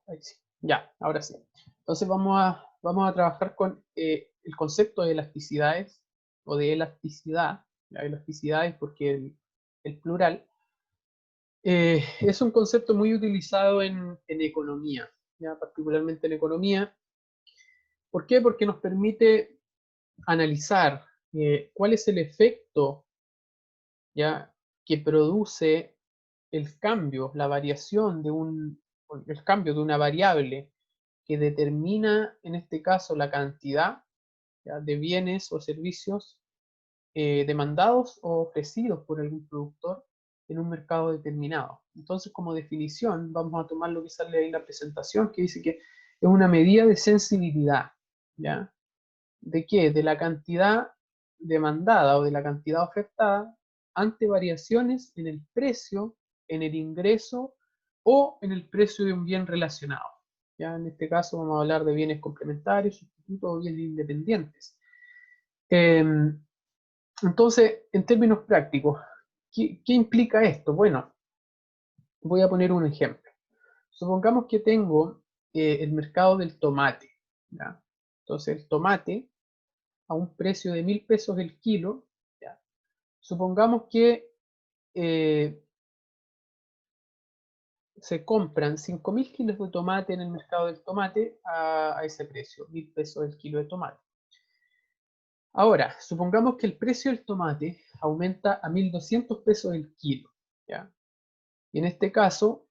Ahí sí. Ya, ahora sí. Entonces vamos a trabajar con el concepto de elasticidades o de elasticidad. La elasticidad es porque el plural es un concepto muy utilizado en economía, ¿ya? Particularmente en economía. ¿Por qué? Porque nos permite analizar cuál es el efecto, ¿ya?, que produce el cambio, la variación el cambio de una variable que determina, en este caso, la cantidad, ¿ya?, de bienes o servicios demandados o ofrecidos por algún productor en un mercado determinado. Entonces, como definición, vamos a tomar lo que sale ahí en la presentación, que dice que es una medida de sensibilidad, ¿ya? ¿De qué? De la cantidad demandada o de la cantidad ofertada ante variaciones en el precio, en el ingreso o en el precio de un bien relacionado. Ya en este caso vamos a hablar de bienes complementarios, sustitutos o bienes independientes. Entonces, en términos prácticos, ¿qué implica esto? Bueno, voy a poner un ejemplo. Supongamos que tengo el mercado del tomate, ¿ya? Entonces, el tomate a un precio de 1.000 pesos el kilo, ¿ya? Supongamos que eh, se compran 5.000 kilos de tomate en el mercado del tomate a ese precio, 1.000 pesos el kilo de tomate. Ahora, supongamos que el precio del tomate aumenta a 1.200 pesos el kilo, ¿ya? Y en este caso,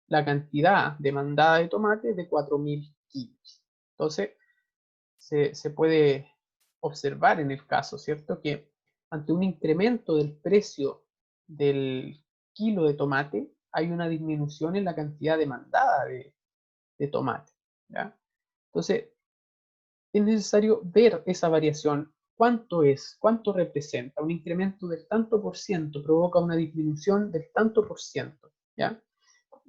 la cantidad demandada de tomate es de 4.000 kilos. Entonces, se puede observar en el caso, ¿cierto?, que ante un incremento del precio del kilo de tomate, hay una disminución en la cantidad demandada de tomate, ¿ya? Entonces, es necesario ver esa variación. ¿Cuánto es? ¿Cuánto representa? Un incremento del tanto por ciento provoca una disminución del tanto por ciento, ¿ya?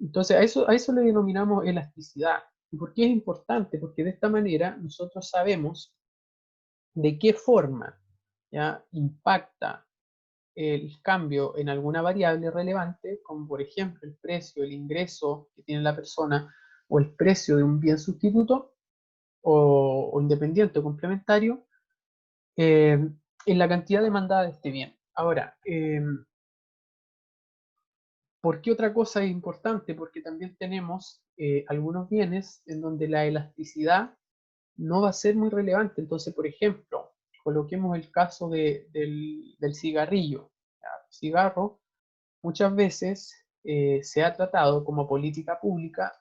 Entonces, a eso le denominamos elasticidad. ¿Y por qué es importante? Porque de esta manera nosotros sabemos de qué forma, ¿ya?, impacta el cambio en alguna variable relevante, como por ejemplo el precio, el ingreso que tiene la persona o el precio de un bien sustituto o independiente o complementario, en la cantidad demandada de este bien. Ahora, ¿por qué otra cosa es importante? Porque también tenemos algunos bienes en donde la elasticidad no va a ser muy relevante. Entonces, por ejemplo, coloquemos el caso del cigarrillo. ¿Ya? El cigarro muchas veces se ha tratado como política pública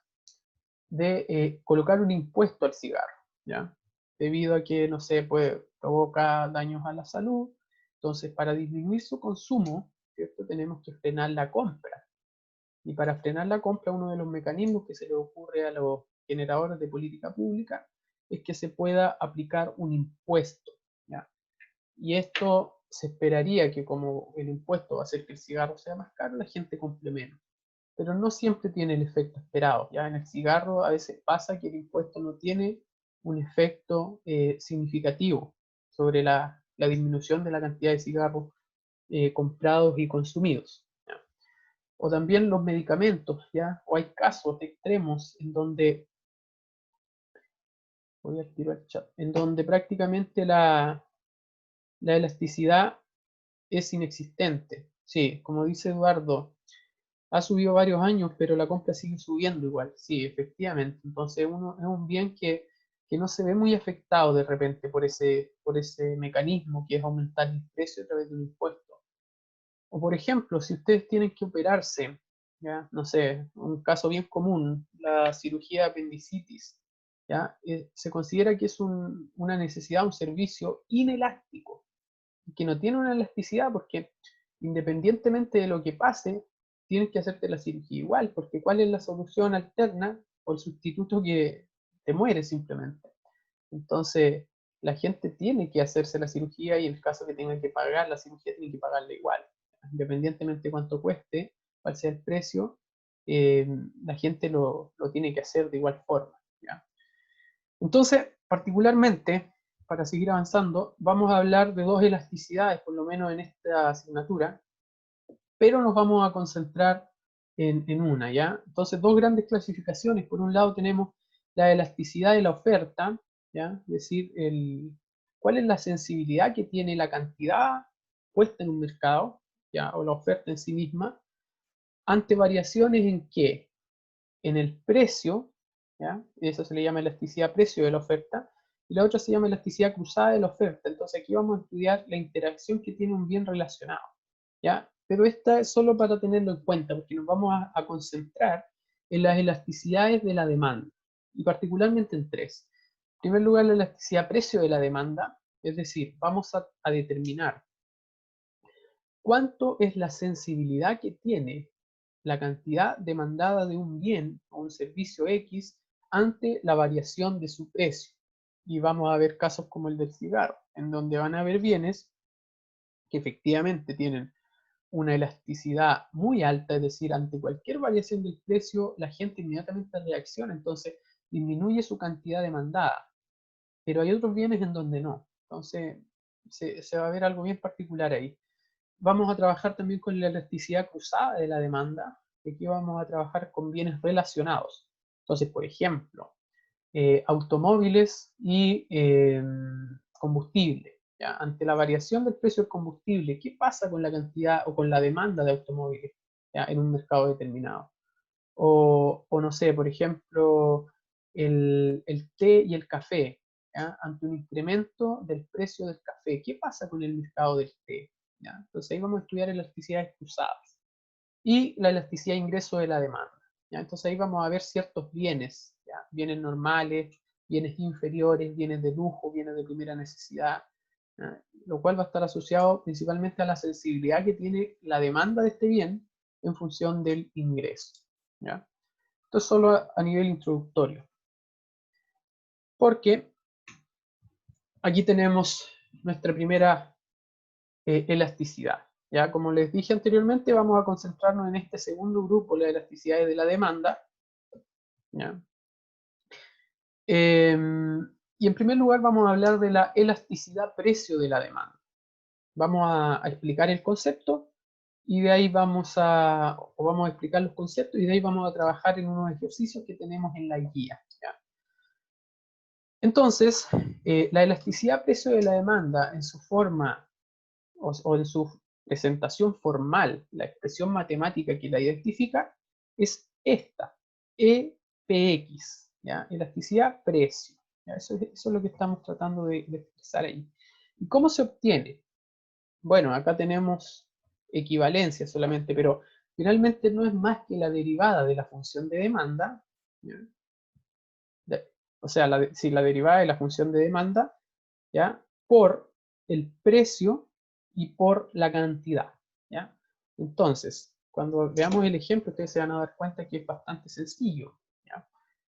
de colocar un impuesto al cigarro, ¿ya? Debido a que, no sé, pues, provoca daños a la salud. Entonces, para disminuir su consumo, ¿cierto?, tenemos que frenar la compra. Y para frenar la compra, uno de los mecanismos que se le ocurre a los generadores de política pública es que se pueda aplicar un impuesto, ¿ya? Y esto se esperaría que, como el impuesto va a hacer que el cigarro sea más caro, la gente compre menos. Pero no siempre tiene el efecto esperado. Ya en el cigarro a veces pasa que el impuesto no tiene un efecto significativo sobre la disminución de la cantidad de cigarros comprados y consumidos, ¿ya? O también los medicamentos, ¿ya? O hay casos extremos en donde, voy a activar el chat, en donde prácticamente la elasticidad es inexistente. Sí, como dice Eduardo, ha subido varios años, pero la compra sigue subiendo igual. Sí, efectivamente. Entonces uno es un bien que no se ve muy afectado de repente por ese mecanismo que es aumentar el precio a través de un impuesto. O por ejemplo, si ustedes tienen que operarse, ¿ya? No sé, un caso bien común, la cirugía de apendicitis, ¿ya? Se considera que es una necesidad, un servicio inelástico, que no tiene una elasticidad porque independientemente de lo que pase, tienes que hacerte la cirugía igual, porque ¿cuál es la solución alterna o el sustituto que te muere simplemente? Entonces, la gente tiene que hacerse la cirugía y en el caso que tenga que pagar la cirugía, tiene que pagarla igual. Independientemente de cuánto cueste, cuál sea el precio, eh, la gente lo tiene que hacer de igual forma, ¿ya? Entonces, particularmente, para seguir avanzando, vamos a hablar de dos elasticidades, por lo menos en esta asignatura, pero nos vamos a concentrar en una, ¿ya? Entonces, dos grandes clasificaciones. Por un lado tenemos la elasticidad de la oferta, ¿ya? Es decir, cuál es la sensibilidad que tiene la cantidad puesta en un mercado, ¿ya? O la oferta en sí misma, ante variaciones en qué? En el precio, ¿ya? Eso se le llama elasticidad precio de la oferta, y la otra se llama elasticidad cruzada de la oferta. Entonces aquí vamos a estudiar la interacción que tiene un bien relacionado, ¿ya? Pero esta es solo para tenerlo en cuenta, porque nos vamos a concentrar en las elasticidades de la demanda, y particularmente en tres. En primer lugar, la elasticidad precio de la demanda, es decir, vamos a determinar cuánto es la sensibilidad que tiene la cantidad demandada de un bien o un servicio X ante la variación de su precio. Y vamos a ver casos como el del cigarro, en donde van a haber bienes que efectivamente tienen una elasticidad muy alta, es decir, ante cualquier variación del precio, la gente inmediatamente reacciona, entonces disminuye su cantidad demandada. Pero hay otros bienes en donde no. Entonces, se va a ver algo bien particular ahí. Vamos a trabajar también con la elasticidad cruzada de la demanda. Aquí vamos a trabajar con bienes relacionados. Entonces, por ejemplo, automóviles y combustible. ¿Ya? Ante la variación del precio del combustible, ¿qué pasa con la cantidad o con la demanda de automóviles, ¿ya? En un mercado determinado? O no sé, por ejemplo, el té y el café, ¿ya? Ante un incremento del precio del café, ¿qué pasa con el mercado del té? ¿Ya? Entonces ahí vamos a estudiar elasticidades cruzadas y la elasticidad de ingreso de la demanda, ¿ya? Entonces ahí vamos a ver ciertos bienes, ¿ya? Bienes normales, bienes inferiores, bienes de lujo, bienes de primera necesidad, ¿ya? Lo cual va a estar asociado principalmente a la sensibilidad que tiene la demanda de este bien en función del ingreso, ¿ya? Esto es solo a nivel introductorio, porque aquí tenemos nuestra primera elasticidad. Ya, como les dije anteriormente, vamos a concentrarnos en este segundo grupo, la elasticidad de la demanda. ¿Ya? Y en primer lugar vamos a hablar de la elasticidad precio de la demanda. Vamos a explicar el concepto y de ahí vamos a explicar los conceptos y de ahí vamos a trabajar en unos ejercicios que tenemos en la guía. ¿Ya? Entonces, la elasticidad precio de la demanda en su forma o en su presentación formal, la expresión matemática que la identifica, es esta, EPX, ¿ya? Elasticidad precio. ¿Ya? Eso es lo que estamos tratando de expresar ahí. ¿Y cómo se obtiene? Bueno, acá tenemos equivalencia solamente, pero finalmente no es más que la derivada de la función de demanda, ¿ya? O sea, si la derivada de la función de demanda, ¿ya? Por el precio y por la cantidad, ¿ya? Entonces, cuando veamos el ejemplo, ustedes se van a dar cuenta que es bastante sencillo, ¿ya?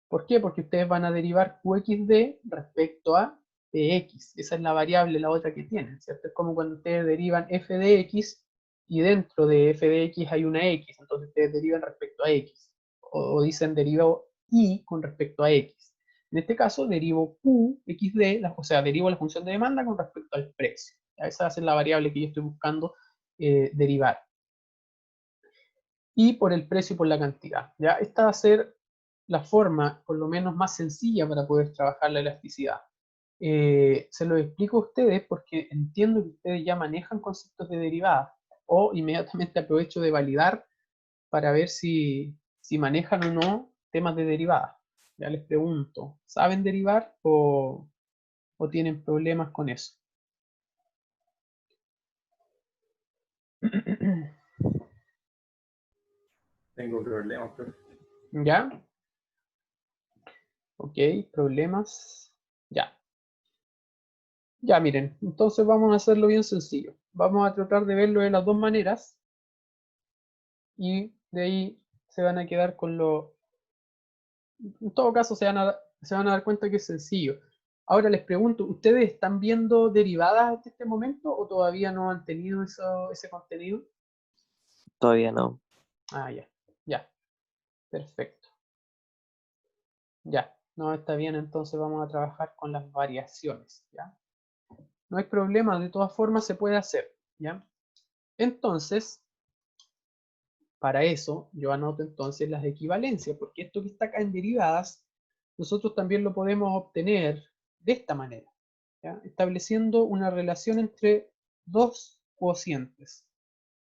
¿Por qué? Porque ustedes van a derivar QXD respecto a PX. Esa es la variable, la otra que tienen, ¿cierto? Es como cuando ustedes derivan f de x y dentro de f de x hay una x, entonces ustedes derivan respecto a x. O dicen derivo y con respecto a x. En este caso, derivo QXD, o sea, derivo la función de demanda con respecto al precio. Esa va a ser la variable que yo estoy buscando derivar. Y por el precio y por la cantidad. ¿Ya? Esta va a ser la forma, por lo menos, más sencilla para poder trabajar la elasticidad. Se lo explico a ustedes porque entiendo que ustedes ya manejan conceptos de derivada, o inmediatamente aprovecho de validar para ver si manejan o no temas de derivada. Ya les pregunto, ¿saben derivar o tienen problemas con eso? Tengo problemas, profe. ¿Ya? Ok, problemas. Ya. Ya, miren, entonces vamos a hacerlo bien sencillo. Vamos a tratar de verlo de las dos maneras y de ahí se van a quedar con lo... En todo caso se van a dar cuenta que es sencillo. Ahora les pregunto, ¿ustedes están viendo derivadas hasta este momento o todavía no han tenido ese contenido? Todavía no. Ah, ya, ya, perfecto. Ya, no está bien, entonces vamos a trabajar con las variaciones, ¿ya? No hay problema, de todas formas se puede hacer, ¿ya? Entonces, Para eso yo anoto entonces las equivalencias, porque esto que está acá en derivadas, nosotros también lo podemos obtener de esta manera, ¿ya? Estableciendo una relación entre dos cocientes.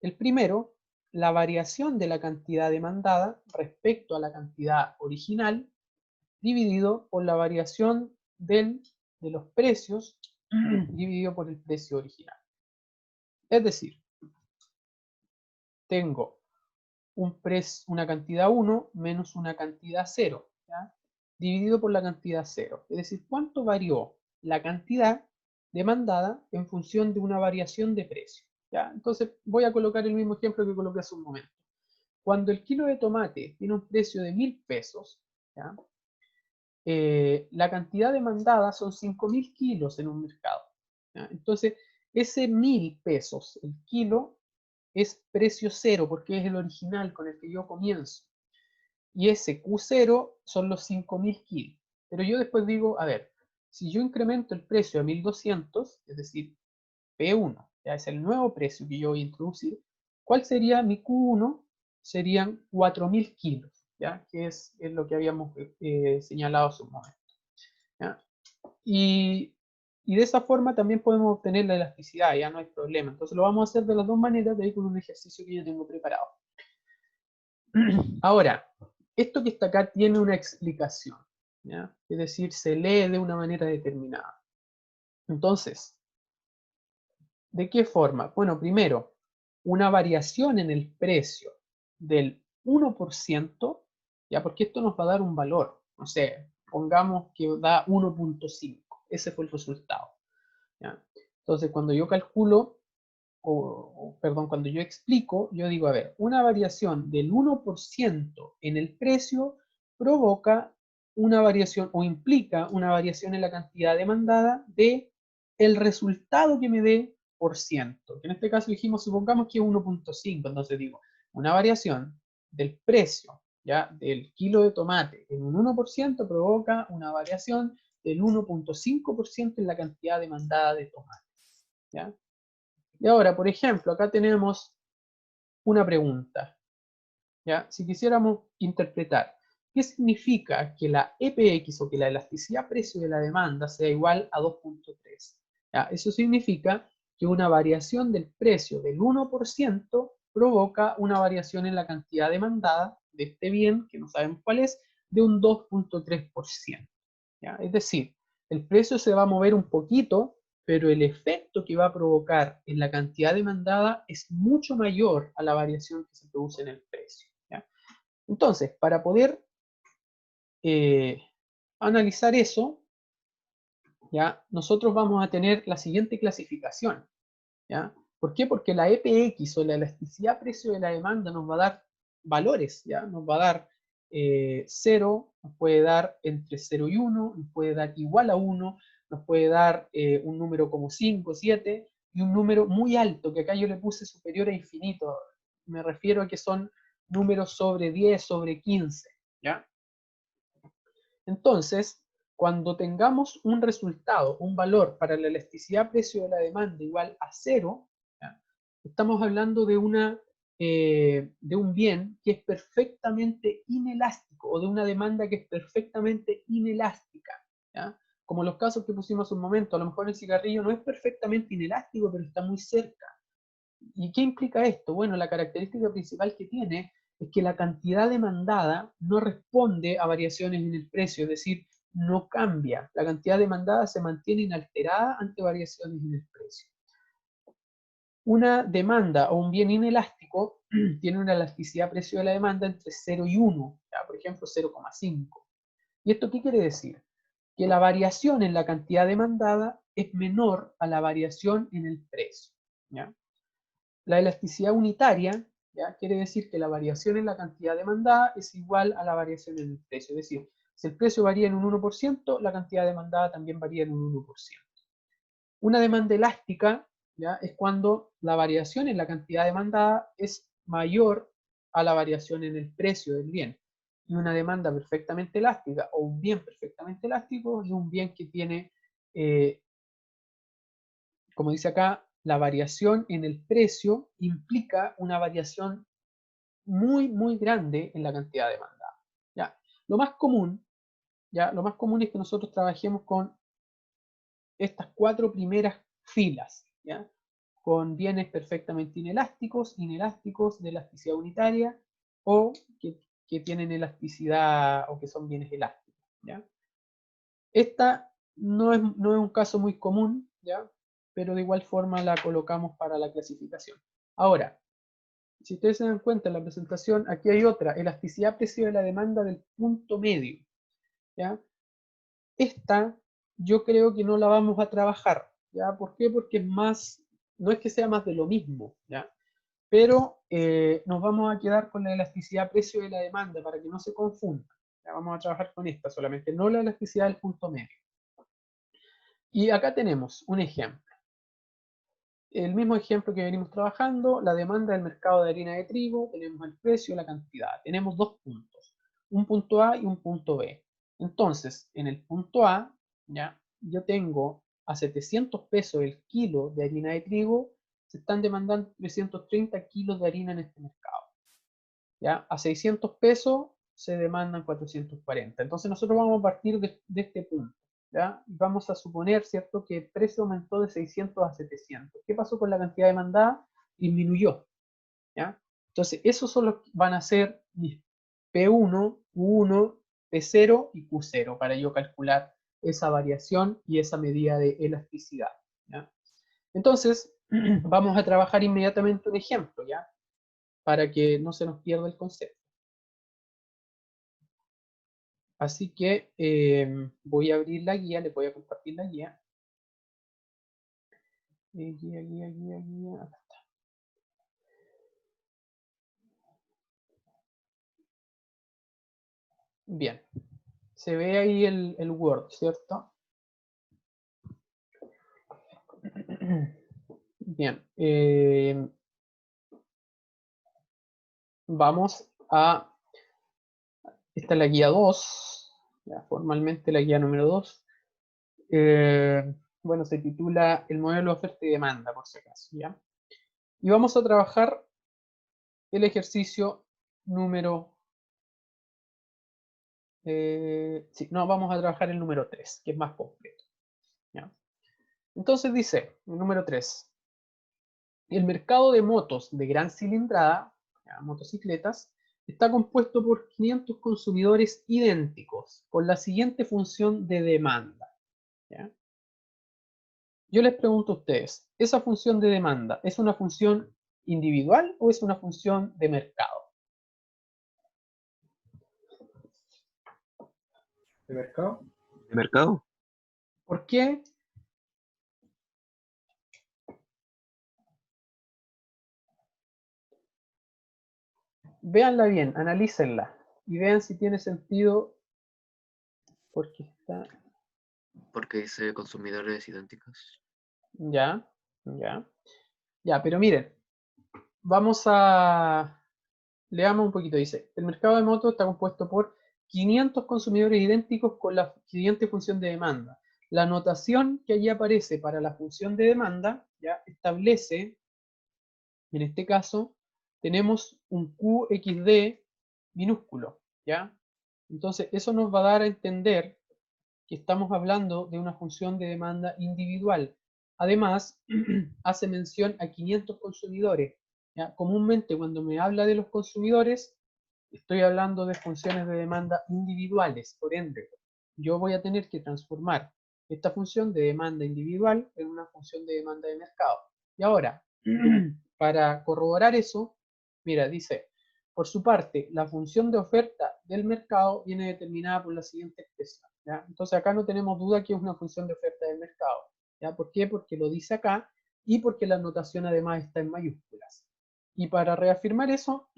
El primero, la variación de la cantidad demandada respecto a la cantidad original, dividido por la variación de los precios dividido por el precio original. Es decir, tengo una cantidad 1 menos una cantidad 0, ¿ya? Dividido por la cantidad 0. Es decir, ¿cuánto varió la cantidad demandada en función de una variación de precio? ¿Ya? Entonces voy a colocar el mismo ejemplo que coloqué hace un momento. Cuando el kilo de tomate tiene un precio de 1000 pesos, ¿ya? La cantidad demandada son 5000 kilos en un mercado, ¿ya? Entonces, ese 1000 pesos el kilo es precio cero porque es el original con el que yo comienzo. Y ese Q0 son los 5000 kilos. Pero yo después digo, a ver, si yo incremento el precio a 1200, es decir, P1, ya es el nuevo precio que yo voy a introducir, ¿cuál sería mi Q1? Serían 4000 kilos, ¿ya? Que es lo que habíamos señalado hace un momento, ¿ya? Y de esa forma también podemos obtener la elasticidad, ya no hay problema. Entonces lo vamos a hacer de las dos maneras, de ahí con un ejercicio que yo tengo preparado. Ahora, esto que está acá tiene una explicación, ¿ya? Es decir, se lee de una manera determinada. Entonces, ¿de qué forma? Bueno, primero, una variación en el precio del 1%, ¿ya? Porque esto nos va a dar un valor, no sé, pongamos que da 1.5, ese fue el resultado, ¿ya? Entonces, cuando yo calculo, perdón, cuando yo explico, yo digo, a ver, una variación del 1% en el precio provoca una variación o implica una variación en la cantidad demandada de el resultado que me dé por ciento. Que en este caso dijimos, supongamos que es 1.5, entonces digo, una variación del precio, ¿ya? Del kilo de tomate en un 1% provoca una variación del 1.5% en la cantidad demandada de tomate, ¿ya? Y ahora, por ejemplo, acá tenemos una pregunta, ¿ya? Si quisiéramos interpretar, ¿qué significa que la EPX o que la elasticidad precio de la demanda sea igual a 2.3? ¿Ya? Eso significa que una variación del precio del 1% provoca una variación en la cantidad demandada de este bien, que no sabemos cuál es, de un 2.3%. ¿Ya? Es decir, el precio se va a mover un poquito, pero el efecto que va a provocar en la cantidad demandada es mucho mayor a la variación que se produce en el precio, ¿ya? Entonces, para poder analizar eso, ¿ya? Nosotros vamos a tener la siguiente clasificación, ¿ya? ¿Por qué? Porque la EPX o la elasticidad precio de la demanda nos va a dar valores, ¿ya? Nos va a dar 0, nos puede dar entre 0 y 1, nos puede dar igual a 1, nos puede dar un número como 5, 7, y un número muy alto, que acá yo le puse superior a infinito. Me refiero a que son números sobre 10, sobre 15, ¿ya? Entonces, cuando tengamos un resultado, un valor para la elasticidad precio de la demanda igual a 0, ¿ya? Estamos hablando de un bien que es perfectamente inelástico o de una demanda que es perfectamente inelástica, ¿ya? Como los casos que pusimos un momento, a lo mejor el cigarrillo no es perfectamente inelástico, pero está muy cerca. ¿Y qué implica esto? Bueno, la característica principal que tiene es que la cantidad demandada no responde a variaciones en el precio, es decir, no cambia. La cantidad demandada se mantiene inalterada ante variaciones en el precio. Una demanda o un bien inelástico tiene una elasticidad precio de la demanda entre 0 y 1, ¿ya? Por ejemplo 0,5. ¿Y esto qué quiere decir? Que la variación en la cantidad demandada es menor a la variación en el precio, ¿ya? La elasticidad unitaria, ¿ya? Quiere decir que la variación en la cantidad demandada es igual a la variación en el precio. Es decir, si el precio varía en un 1%, la cantidad demandada también varía en un 1%. Una demanda elástica, ¿ya? Es cuando la variación en la cantidad demandada es mayor a la variación en el precio del bien. Y una demanda perfectamente elástica o un bien perfectamente elástico es un bien que tiene, como dice acá, la variación en el precio implica una variación muy, muy grande en la cantidad demandada. ¿Ya? Lo más común es que nosotros trabajemos con estas 4 primeras filas, ¿ya? Con bienes perfectamente inelásticos, de elasticidad unitaria, o que tienen elasticidad o que son bienes elásticos, ¿ya? Esta no es un caso muy común, ¿ya? Pero de igual forma la colocamos para la clasificación. Ahora, si ustedes se dan cuenta en la presentación, aquí hay otra, elasticidad precio de la demanda del punto medio, ¿ya? Esta yo creo que no la vamos a trabajar, ¿ya? ¿Por qué? Porque es más, no es que sea más de lo mismo, ¿ya? Pero nos vamos a quedar con la elasticidad precio de la demanda para que no se confunda. ¿Ya? Vamos a trabajar con esta solamente, no la elasticidad del punto medio. Y acá tenemos un ejemplo. El mismo ejemplo que venimos trabajando, la demanda del mercado de harina de trigo, tenemos el precio y la cantidad. Tenemos 2 puntos, un punto A y un punto B. Entonces, en el punto A, ¿ya? Yo tengo a 700 pesos el kilo de harina de trigo, se están demandando 330 kilos de harina en este mercado. ¿Ya? A 600 pesos se demandan 440. Entonces nosotros vamos a partir de este punto. ¿Ya? Vamos a suponer, ¿cierto?, que el precio aumentó de 600 a 700. ¿Qué pasó con la cantidad demandada? Disminuyó. ¿Ya? Entonces, esos son los que van a ser mis P1, Q1, P0 y Q0 para yo calcular esa variación y esa medida de elasticidad. ¿Ya? Entonces, vamos a trabajar inmediatamente un ejemplo, ¿ya? Para que no se nos pierda el concepto. Así que voy a abrir la guía, les voy a compartir la guía. Guía, acá está. Bien, se ve ahí el Word, ¿cierto? Bien, vamos a... Esta es la guía 2, ya, formalmente la guía número 2. Bueno, se titula El modelo de oferta y demanda, por si acaso, ¿ya? Y vamos a trabajar el ejercicio número... sí, no, vamos a trabajar el número 3, que es más completo, ¿ya? Entonces dice, el número 3, el mercado de motos de gran cilindrada, ¿ya?, motocicletas, está compuesto por 500 consumidores idénticos, con la siguiente función de demanda, ¿ya? Yo les pregunto a ustedes, ¿esa función de demanda es una función individual o es una función de mercado? ¿De mercado? ¿De mercado? ¿Por qué? Véanla bien, analícenla y vean si tiene sentido, porque está... Porque dice consumidores idénticos. Ya, ya. Ya, pero miren, vamos a... Leamos un poquito, dice, el mercado de motos está compuesto por 500 consumidores idénticos con la siguiente función de demanda. La notación que allí aparece para la función de demanda, ya, establece, en este caso, tenemos un QXD minúsculo, ¿ya? Entonces, eso nos va a dar a entender que estamos hablando de una función de demanda individual. Además, hace mención a 500 consumidores. ¿Ya? Comúnmente cuando me habla de los consumidores, estoy hablando de funciones de demanda individuales. Por ende, yo voy a tener que transformar esta función de demanda individual en una función de demanda de mercado. Y ahora, para corroborar eso, mira, dice, por su parte, la función de oferta del mercado viene determinada por la siguiente expresión, ¿ya? Entonces acá no tenemos duda que es una función de oferta del mercado, ¿ya? ¿Por qué? Porque lo dice acá y porque la notación además está en mayúsculas. Y para reafirmar eso,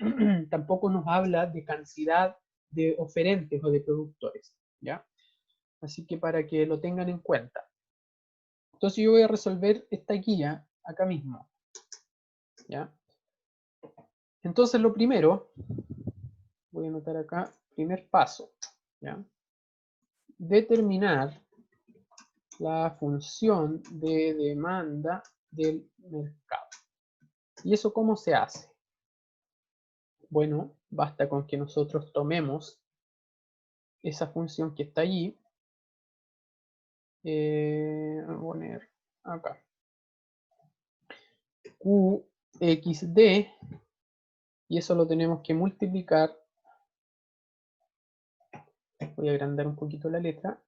tampoco nos habla de cantidad de oferentes o de productores, ¿ya? Así que para que lo tengan en cuenta. Entonces yo voy a resolver esta guía acá mismo, ¿ya? Entonces lo primero, voy a anotar acá, primer paso, ¿ya? Determinar la función de demanda del mercado. ¿Y eso cómo se hace? Bueno, basta con que nosotros tomemos esa función que está allí. Voy a poner acá. QXD, y eso lo tenemos que multiplicar. Voy a agrandar un poquito la letra.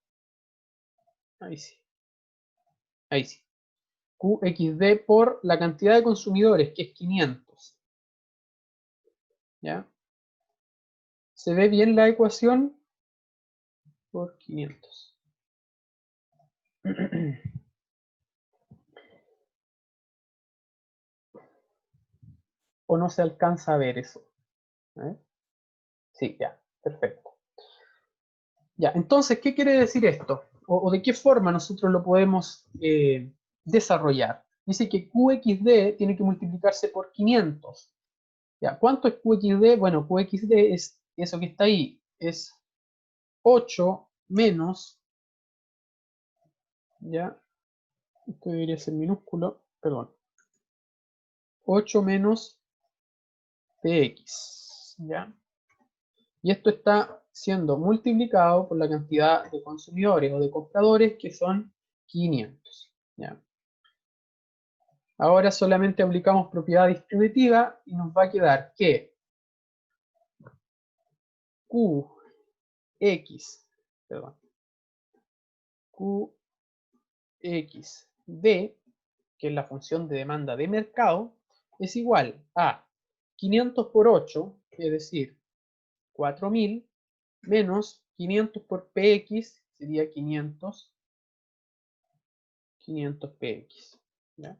Ahí sí. Ahí sí. QXD por la cantidad de consumidores, que es 500. ¿Ya? ¿Se ve bien la ecuación? Por 500. ¿O no se alcanza a ver eso? Sí, ya, perfecto. Ya, entonces, ¿qué quiere decir esto? ¿O de qué forma nosotros lo podemos desarrollar? Dice que QXD tiene que multiplicarse por 500. Ya, ¿cuánto es QXD? Bueno, QXD es eso que está ahí. Es 8 menos, ya, esto debería ser minúsculo, perdón. 8 menos PX, ¿ya? Y esto está siendo multiplicado por la cantidad de consumidores o de compradores, que son 500, ¿ya? Ahora solamente aplicamos propiedad distributiva y nos va a quedar que QX, perdón, QXD, que es la función de demanda de mercado, es igual a 500 por 8, es decir, 4000, menos 500 por PX, sería 500 PX. ¿Ya?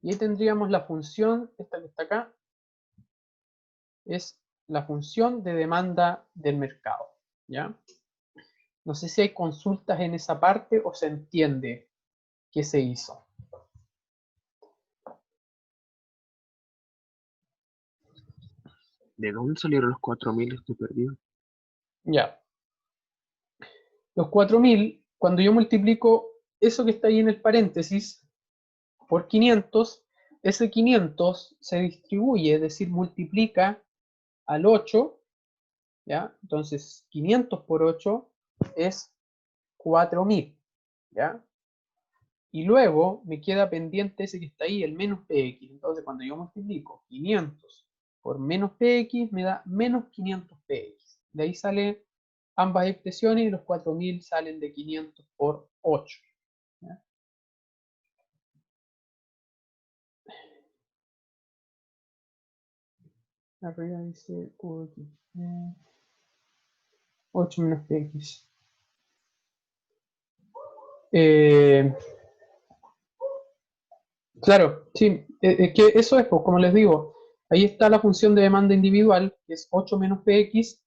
Y ahí tendríamos la función, esta que está acá, es la función de demanda del mercado. ¿Ya? No sé si hay consultas en esa parte o se entiende qué se hizo. ¿De dónde salieron los 4000? Estoy perdido. Ya. Los 4000, cuando yo multiplico eso que está ahí en el paréntesis por 500, ese 500 se distribuye, es decir, multiplica al 8, ¿ya? Entonces, 500 por 8 es 4000, ¿ya? Y luego me queda pendiente ese que está ahí, el menos PX. Entonces, cuando yo multiplico 500 por menos PX, me da menos 500 PX. De ahí salen ambas expresiones y los 4000 salen de 500 por 8. ¿Ya? Arriba dice QX. 8 menos PX. Claro, sí, es que eso es, pues, como les digo, ahí está la función de demanda individual, que es 8 menos PX,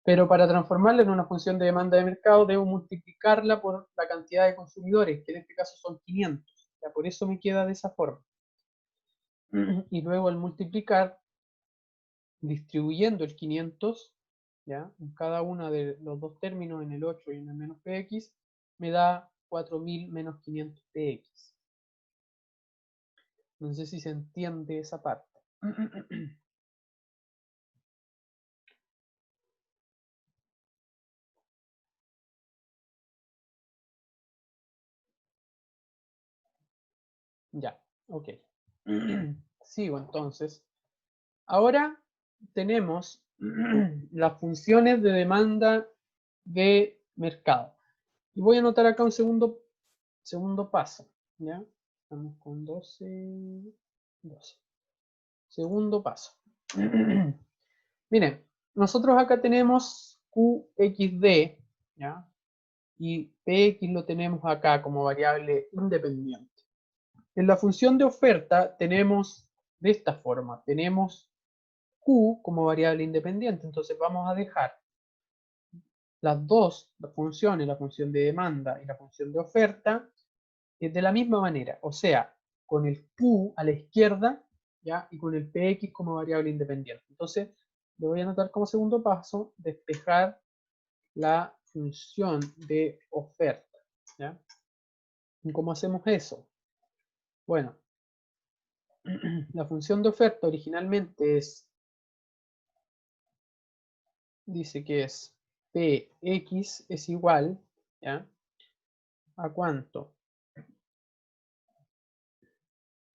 pero para transformarla en una función de demanda de mercado debo multiplicarla por la cantidad de consumidores, que en este caso son 500. ¿Ya? Por eso me queda de esa forma. Y luego al multiplicar, distribuyendo el 500, ¿ya? En cada uno de los dos términos, en el 8 y en el menos PX, me da 4000 menos 500 PX. No sé si se entiende esa parte. Ya, ok. Sigo entonces. Ahora tenemos las funciones de demanda de mercado. Y voy a anotar acá un segundo paso. ¿Ya? Estamos con 12. Segundo paso. Miren, nosotros acá tenemos QXD, ¿ya? Y PX lo tenemos acá como variable independiente. En la función de oferta tenemos de esta forma, tenemos Q como variable independiente, entonces vamos a dejar las dos funciones, la función de demanda y la función de oferta, de la misma manera, o sea, con el Q a la izquierda, ¿ya? Y con el PX como variable independiente. Entonces, le voy a anotar como segundo paso, despejar la función de oferta, ¿ya? ¿Y cómo hacemos eso? Bueno, la función de oferta originalmente es dice que es Px es igual, ¿ya? ¿A cuánto?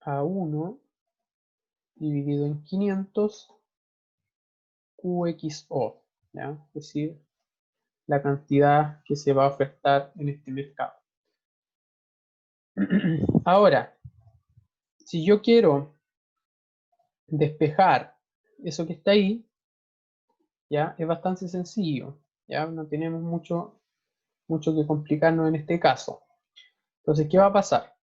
A 1 dividido en 500 QXO, ¿ya? Es decir, la cantidad que se va a ofertar en este mercado. Ahora, si yo quiero despejar eso que está ahí, ya es bastante sencillo, ya no tenemos mucho que complicarnos en este caso. Entonces, ¿qué va a pasar?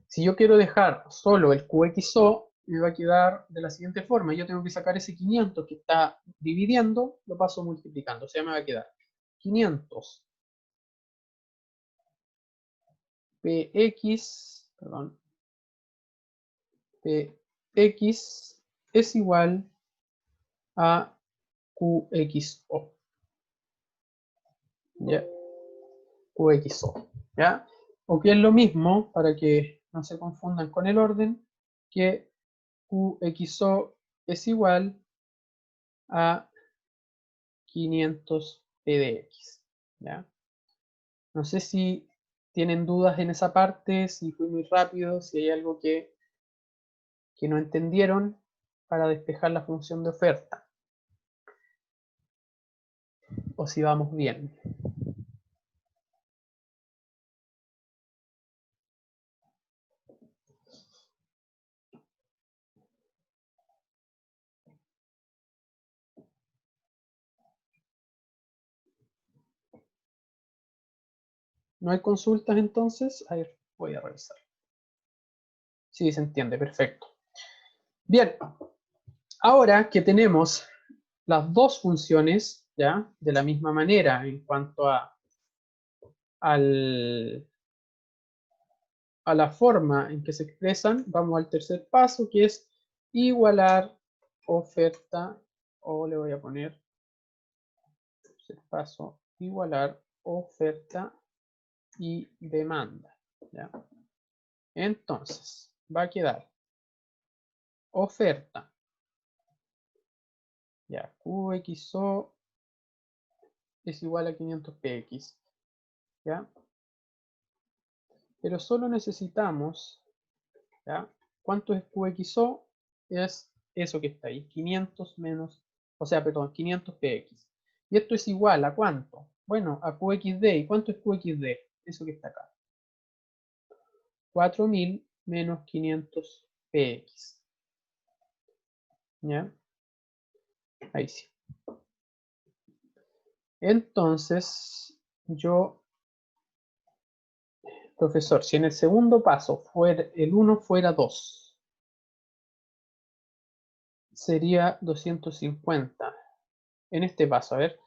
Si yo quiero dejar solo el QXO, me va a quedar de la siguiente forma. Yo tengo que sacar ese 500 que está dividiendo, lo paso multiplicando. O sea, me va a quedar 500 PX, perdón, PX es igual a QXO. ¿Ya? QXO. ¿Ya? O que es lo mismo, para que no se confundan con el orden, que QXO es igual a 500 PDX. ¿Ya? No sé si tienen dudas en esa parte, si fui muy rápido, si hay algo que no entendieron para despejar la función de oferta, o si vamos bien. ¿No hay consultas entonces? A ver, voy a revisar. Sí, se entiende, perfecto. Bien, ahora que tenemos las dos funciones, ¿ya? De la misma manera en cuanto a la forma en que se expresan, vamos al tercer paso, que es igualar oferta, o le voy a poner tercer paso, igualar oferta y demanda, ¿ya? Entonces, va a quedar oferta, ya, QXO es igual a 500 PX, ¿ya? Pero solo necesitamos, ¿ya? ¿Cuánto es QXO? Es eso que está ahí, 500 menos, o sea, perdón, 500 PX. ¿Y esto es igual a cuánto? Bueno, a QXD. ¿Y cuánto es QXD? Eso que está acá. 4000 menos 500 PX. ¿Ya? Ahí sí. Entonces, profesor, si en el segundo paso el 1 fuera 2, sería 250. En este paso, a ver,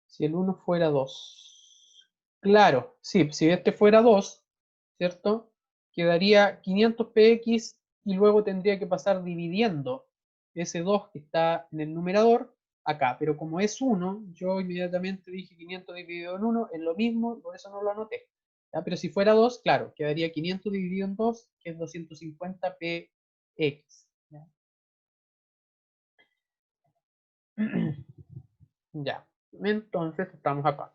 si el 1 fuera 2. Claro, sí, si este fuera 2, ¿cierto? Quedaría 500 px y luego tendría que pasar dividiendo ese 2 que está en el numerador acá. Pero como es 1, yo inmediatamente dije 500 dividido en 1, es lo mismo, por eso no lo anoté. ¿Ya? Pero si fuera 2, claro, quedaría 500 dividido en 2, que es 250 px. ¿Ya? Ya, entonces estamos acá.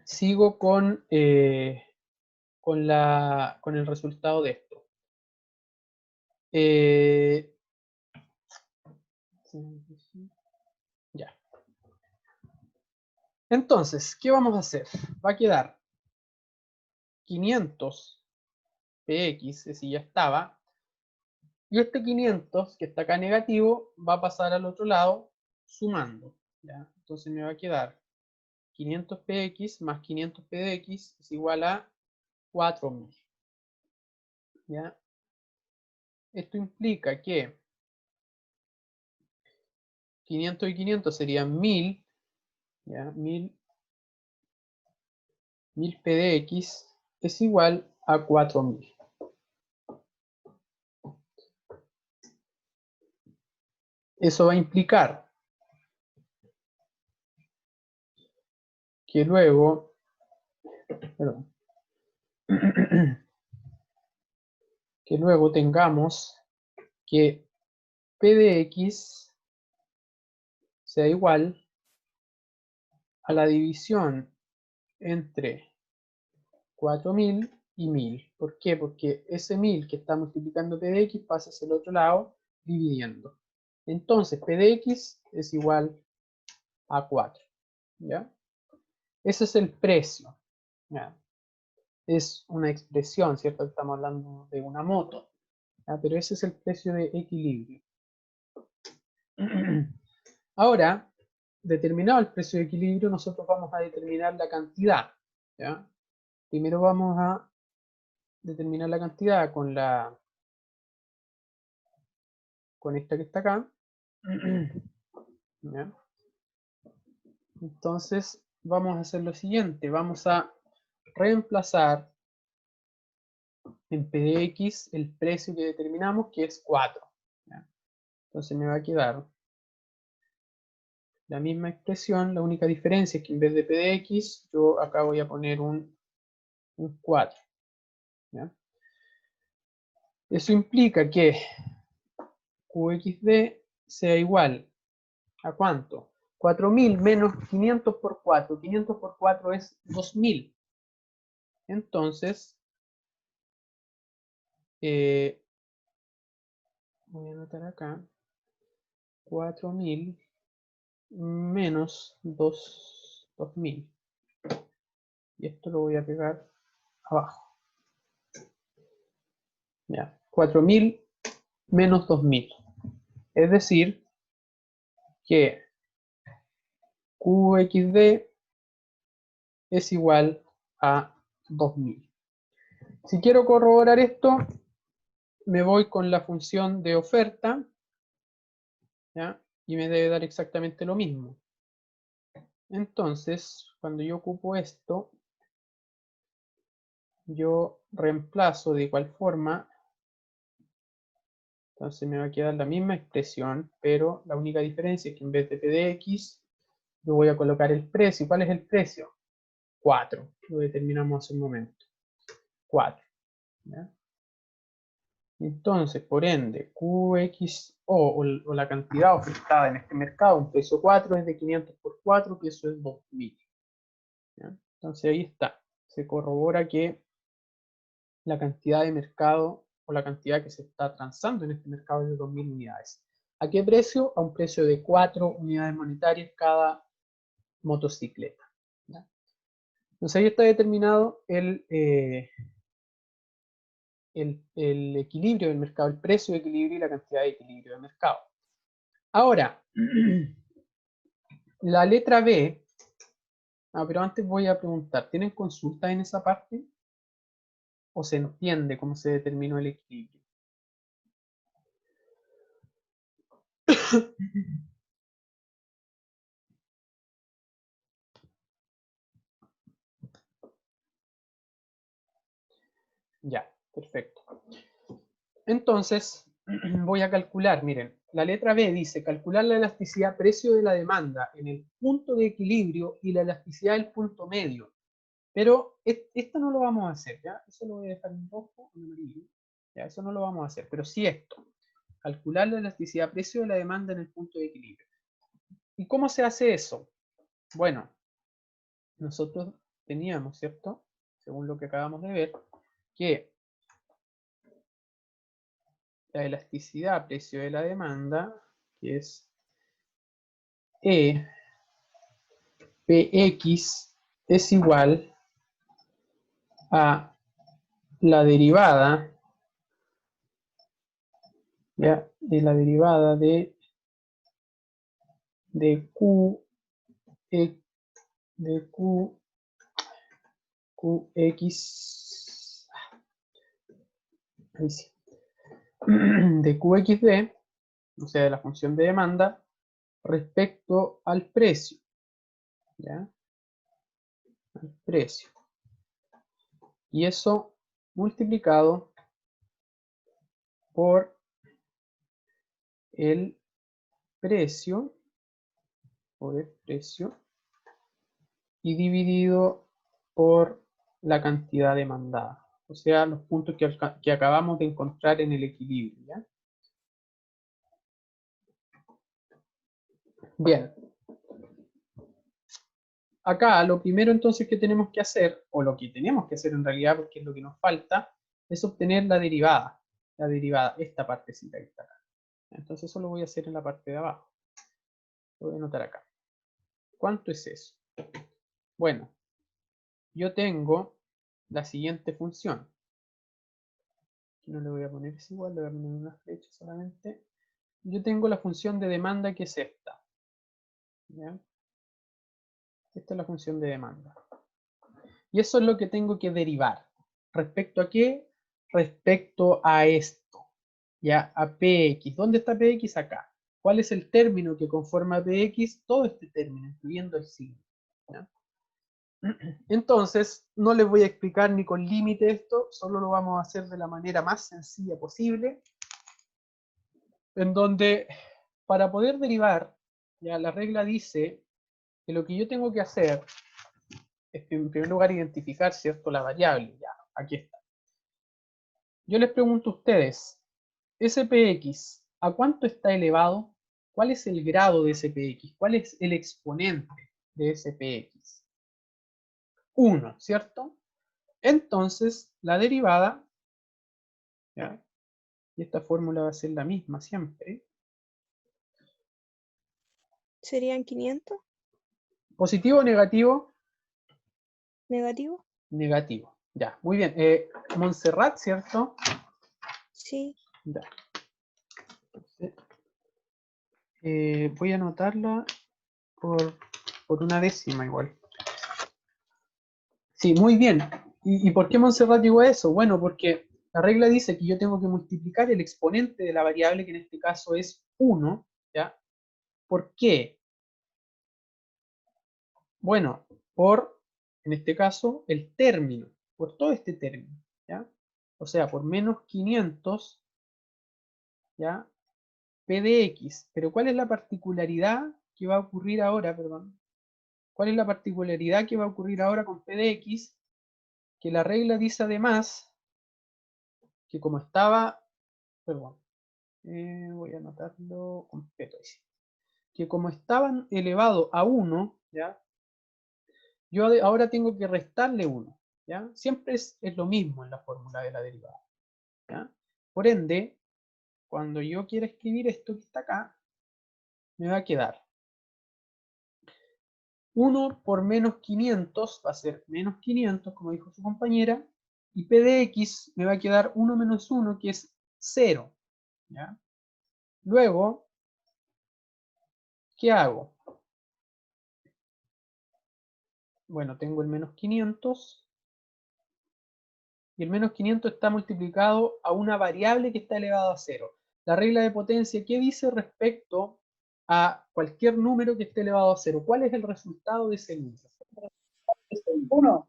Sigo con el resultado de esto. Ya. Entonces, ¿qué vamos a hacer? Va a quedar 500 px, si ya estaba, y este 500 que está acá negativo va a pasar al otro lado sumando. ¿Ya? Entonces me va a quedar 500 px más 500 pdx es igual a 4000. ¿Ya? Esto implica que 500 y 500 serían 1000, ¿ya? 1000 pdx es igual a 4000. Eso va a implicar que luego, perdón, que luego tengamos que p de x sea igual a la división entre 4000 y 1000. ¿Por qué? Porque ese 1000 que está multiplicando p de x pasa hacia el otro lado dividiendo. Entonces, p de x es igual a 4. ¿Ya? Ese es el precio. ¿Ya? Es una expresión, ¿cierto? Estamos hablando de una moto. ¿Ya? Pero ese es el precio de equilibrio. Ahora, determinado el precio de equilibrio, nosotros vamos a determinar la cantidad. ¿Ya? Primero vamos a determinar la cantidad con esta que está acá. ¿Ya? Entonces, vamos a hacer lo siguiente. Vamos a reemplazar en p de x el precio que determinamos, que es 4. ¿Ya? Entonces me va a quedar la misma expresión, la única diferencia es que en vez de p de x, yo acá voy a poner un 4. ¿Ya? Eso implica que qxd sea igual a ¿cuánto? 4000 menos 500 por 4. 500 por 4 es 2000. Entonces, voy a anotar acá, 4000 menos 2000. Y esto lo voy a pegar abajo. Ya, 4000 menos 2000. Es decir, que qxd es igual a 2000. Si quiero corroborar esto, me voy con la función de oferta, ¿ya? Y me debe dar exactamente lo mismo. Entonces, cuando yo ocupo esto, yo reemplazo de igual forma. Entonces me va a quedar la misma expresión, pero la única diferencia es que en vez de p de x, yo voy a colocar el precio. ¿Cuál es el precio? 4. Lo determinamos hace un momento. 4. ¿Ya? Entonces, por ende, QXO o la cantidad ofertada en este mercado, un precio 4 es de 500 por 4, que eso es 2000. ¿Ya? Entonces ahí está. Se corrobora que la cantidad de mercado o la cantidad que se está transando en este mercado es de 2000 unidades. ¿A qué precio? A un precio de 4 unidades monetarias cada motocicleta. ¿Ya? Entonces ahí está determinado el equilibrio del mercado, el precio de equilibrio y la cantidad de equilibrio del mercado. Ahora, la letra B, pero antes voy a preguntar, ¿tienen consultas en esa parte? ¿O se entiende cómo se determinó el equilibrio? Ya, perfecto. Entonces, voy a calcular, miren, la letra B dice calcular la elasticidad precio de la demanda en el punto de equilibrio y la elasticidad del punto medio. Pero esto no lo vamos a hacer, ¿ya? Eso lo voy a dejar en rojo, en amarillo. Ya, eso no lo vamos a hacer, pero sí esto. Calcular la elasticidad precio de la demanda en el punto de equilibrio. ¿Y cómo se hace eso? Bueno, nosotros teníamos, ¿cierto? Según lo que acabamos de ver, que la elasticidad precio de la demanda, que es Px, es igual a la derivada, ¿ya? De la derivada de Q, de Qx, ahí sí, de Qxd, o sea, de la función de demanda, respecto al precio, ¿ya? Al precio. Y eso multiplicado por el precio, y dividido por la cantidad demandada. O sea, los puntos que acabamos de encontrar en el equilibrio, ¿ya? Bien, acá lo primero entonces que tenemos que hacer, o lo que tenemos que hacer en realidad, porque es lo que nos falta, es obtener la derivada. La derivada, esta partecita que está acá. Entonces eso lo voy a hacer en la parte de abajo. Lo voy a anotar acá. ¿Cuánto es eso? Bueno, yo tengo la siguiente función. Aquí no le voy a poner es igual, le voy a poner una flecha solamente. Yo tengo la función de demanda que es esta. ¿Ya? Esta es la función de demanda. Y eso es lo que tengo que derivar. ¿Respecto a qué? Respecto a esto. ¿Ya? A Px. ¿Dónde está Px? Acá. ¿Cuál es el término que conforma Px? Todo este término, incluyendo el signo. ¿Ya? Entonces, no les voy a explicar ni con límite esto, solo lo vamos a hacer de la manera más sencilla posible, en donde para poder derivar, ya la regla dice que lo que yo tengo que hacer es, en primer lugar, identificar, ¿cierto?, la variable. Ya, aquí está. Yo les pregunto a ustedes, SPX, ¿a cuánto está elevado? ¿Cuál es el grado de SPX? ¿Cuál es el exponente de SPX? 1, ¿cierto? Entonces, la derivada, ¿ya? Y esta fórmula va a ser la misma siempre. ¿Serían 500? ¿Positivo o negativo? ¿Negativo? Negativo. Ya, muy bien. Montserrat, ¿cierto? Sí. Ya. Entonces, voy a anotarla por una décima igual. Sí, muy bien. ¿Y por qué Montserrat llegó a eso? Bueno, porque la regla dice que yo tengo que multiplicar el exponente de la variable, que en este caso es 1, ¿ya? ¿Por qué? Bueno, en este caso, el término, por todo este término, ¿ya? O sea, por menos 500, ¿ya? P de X. Pero ¿cuál es la particularidad que va a ocurrir ahora, perdón? ¿Cuál es la particularidad que va a ocurrir ahora con P de X? Que la regla dice además que como estaba, perdón, voy a anotarlo completo, que como estaban elevado a 1, ¿ya? Yo ahora tengo que restarle 1, ¿ya? Siempre es lo mismo en la fórmula de la derivada, ¿ya? Por ende, cuando yo quiera escribir esto que está acá, me va a quedar 1 por menos 500, va a ser menos 500, como dijo su compañera, y P de X me va a quedar 1 menos 1, que es 0, ¿ya? Luego, ¿qué hago? Bueno, tengo el menos 500, y el menos 500 está multiplicado a una variable que está elevado a 0. La regla de potencia, ¿qué dice respecto a cualquier número que esté elevado a 0? ¿Cuál es el resultado de ese número? 1.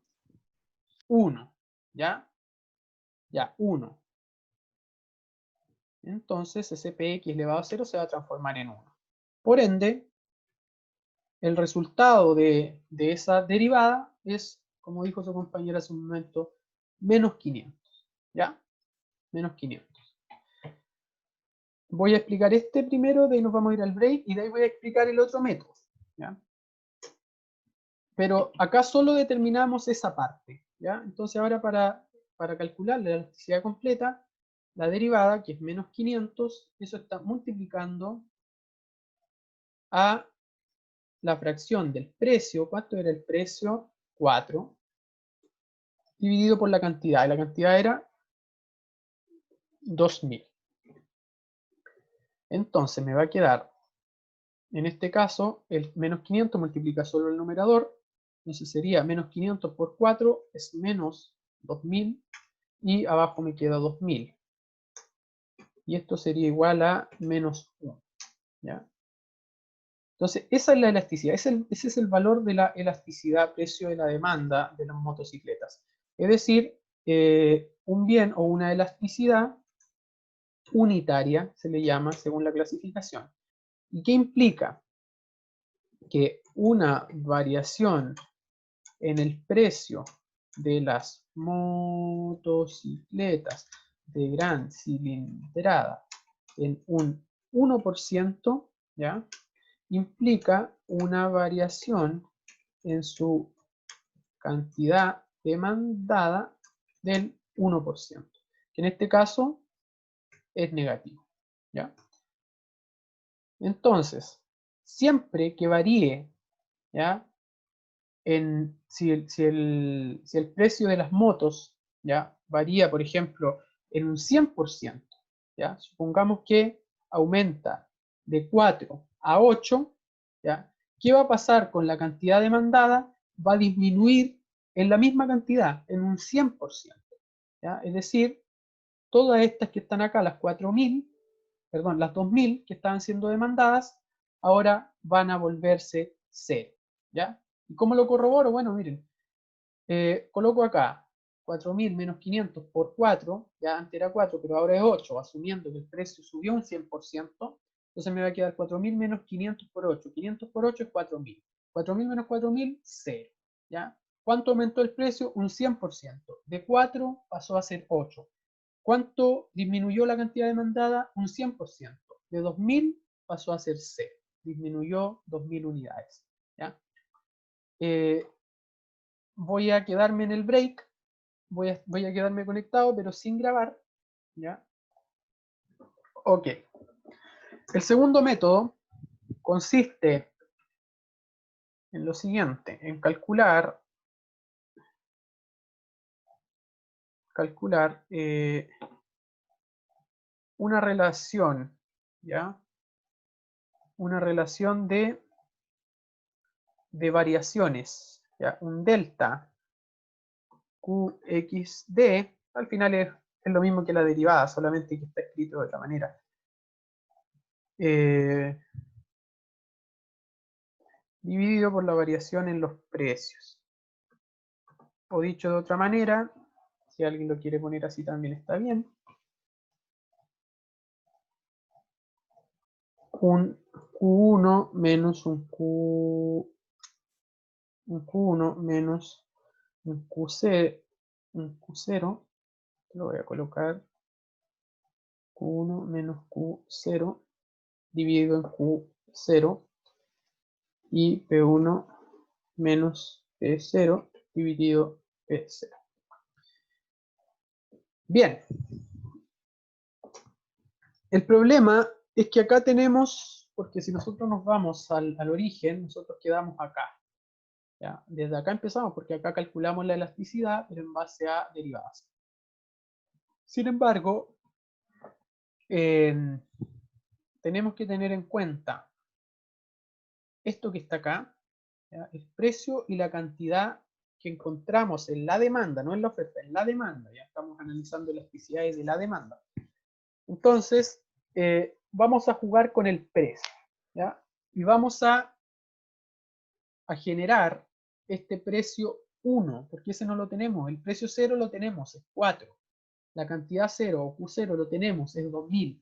1, ¿ya? Ya, 1. Entonces ese Px elevado a 0 se va a transformar en 1. Por ende, el resultado de esa derivada es, como dijo su compañera hace un momento, menos 500. ¿Ya? Menos 500. Voy a explicar este primero, de ahí nos vamos a ir al break, y de ahí voy a explicar el otro método. ¿Ya? Pero acá solo determinamos esa parte. ¿Ya? Entonces ahora para calcular la elasticidad completa, la derivada, que es menos 500, eso está multiplicando a la fracción del precio. ¿Cuánto era el precio? 4, dividido por la cantidad. Y la cantidad era 2000. Entonces me va a quedar, en este caso, el menos 500 multiplica solo el numerador. Entonces sería menos 500 por 4 es menos 2000. Y abajo me queda 2000. Y esto sería igual a menos 1. ¿Ya? Entonces, esa es la elasticidad. Ese es el valor de la elasticidad, precio de la demanda de las motocicletas. Es decir, un bien o una elasticidad unitaria, se le llama según la clasificación. ¿Y qué implica? Que una variación en el precio de las motocicletas de gran cilindrada en un 1%, ¿ya? Implica una variación en su cantidad demandada del 1%, que en este caso es negativo, ¿ya? Entonces, siempre que varíe, ¿ya? Si el precio de las motos, ¿ya? Varía, por ejemplo, en un 100%, ¿ya? Supongamos que aumenta de 4 a 8, ¿ya? ¿Qué va a pasar con la cantidad demandada? Va a disminuir en la misma cantidad, en un 100%, ¿ya? Es decir, todas estas que están acá, las 4.000, perdón, las 2.000 que estaban siendo demandadas, ahora van a volverse 0, ¿ya? ¿Y cómo lo corroboro? Bueno, miren, coloco acá 4.000 menos 500 por 4, ya antes era 4, pero ahora es 8, asumiendo que el precio subió un 100%, entonces me va a quedar 4.000 menos 500 por 8. 500 por 8 es 4.000. 4.000 menos 4.000, 0, ¿ya? ¿Cuánto aumentó el precio? Un 100%. De 4 pasó a ser 8. ¿Cuánto disminuyó la cantidad demandada? Un 100%. De 2.000 pasó a ser 0. Disminuyó 2.000 unidades, ¿ya? Voy a quedarme en el break, voy a quedarme conectado, pero sin grabar, ¿ya? Ok. El segundo método consiste en lo siguiente, en calcular una relación, ¿ya? Una relación de variaciones, ¿ya? Un delta QXD, al final es lo mismo que la derivada, solamente que está escrito de otra manera. Dividido por la variación en los precios. O dicho de otra manera, si alguien lo quiere poner así también está bien. Un Q1 menos un Q1 menos un Q0, lo voy a colocar Q1 menos Q0 dividido en Q0 y P1 menos P0 dividido P0. Bien. El problema es que acá tenemos, porque si nosotros nos vamos al origen, nosotros quedamos acá. ¿Ya? Desde acá empezamos, porque acá calculamos la elasticidad, pero en base a derivadas. Sin embargo, tenemos que tener en cuenta esto que está acá, ¿ya? El precio y la cantidad que encontramos en la demanda, no en la oferta, en la demanda. Ya estamos analizando elasticidades de la demanda. Entonces, vamos a jugar con el precio, ¿ya? Y vamos a generar este precio 1, porque ese no lo tenemos. El precio 0 lo tenemos, es 4. La cantidad 0 o Q0 lo tenemos, es 2.000.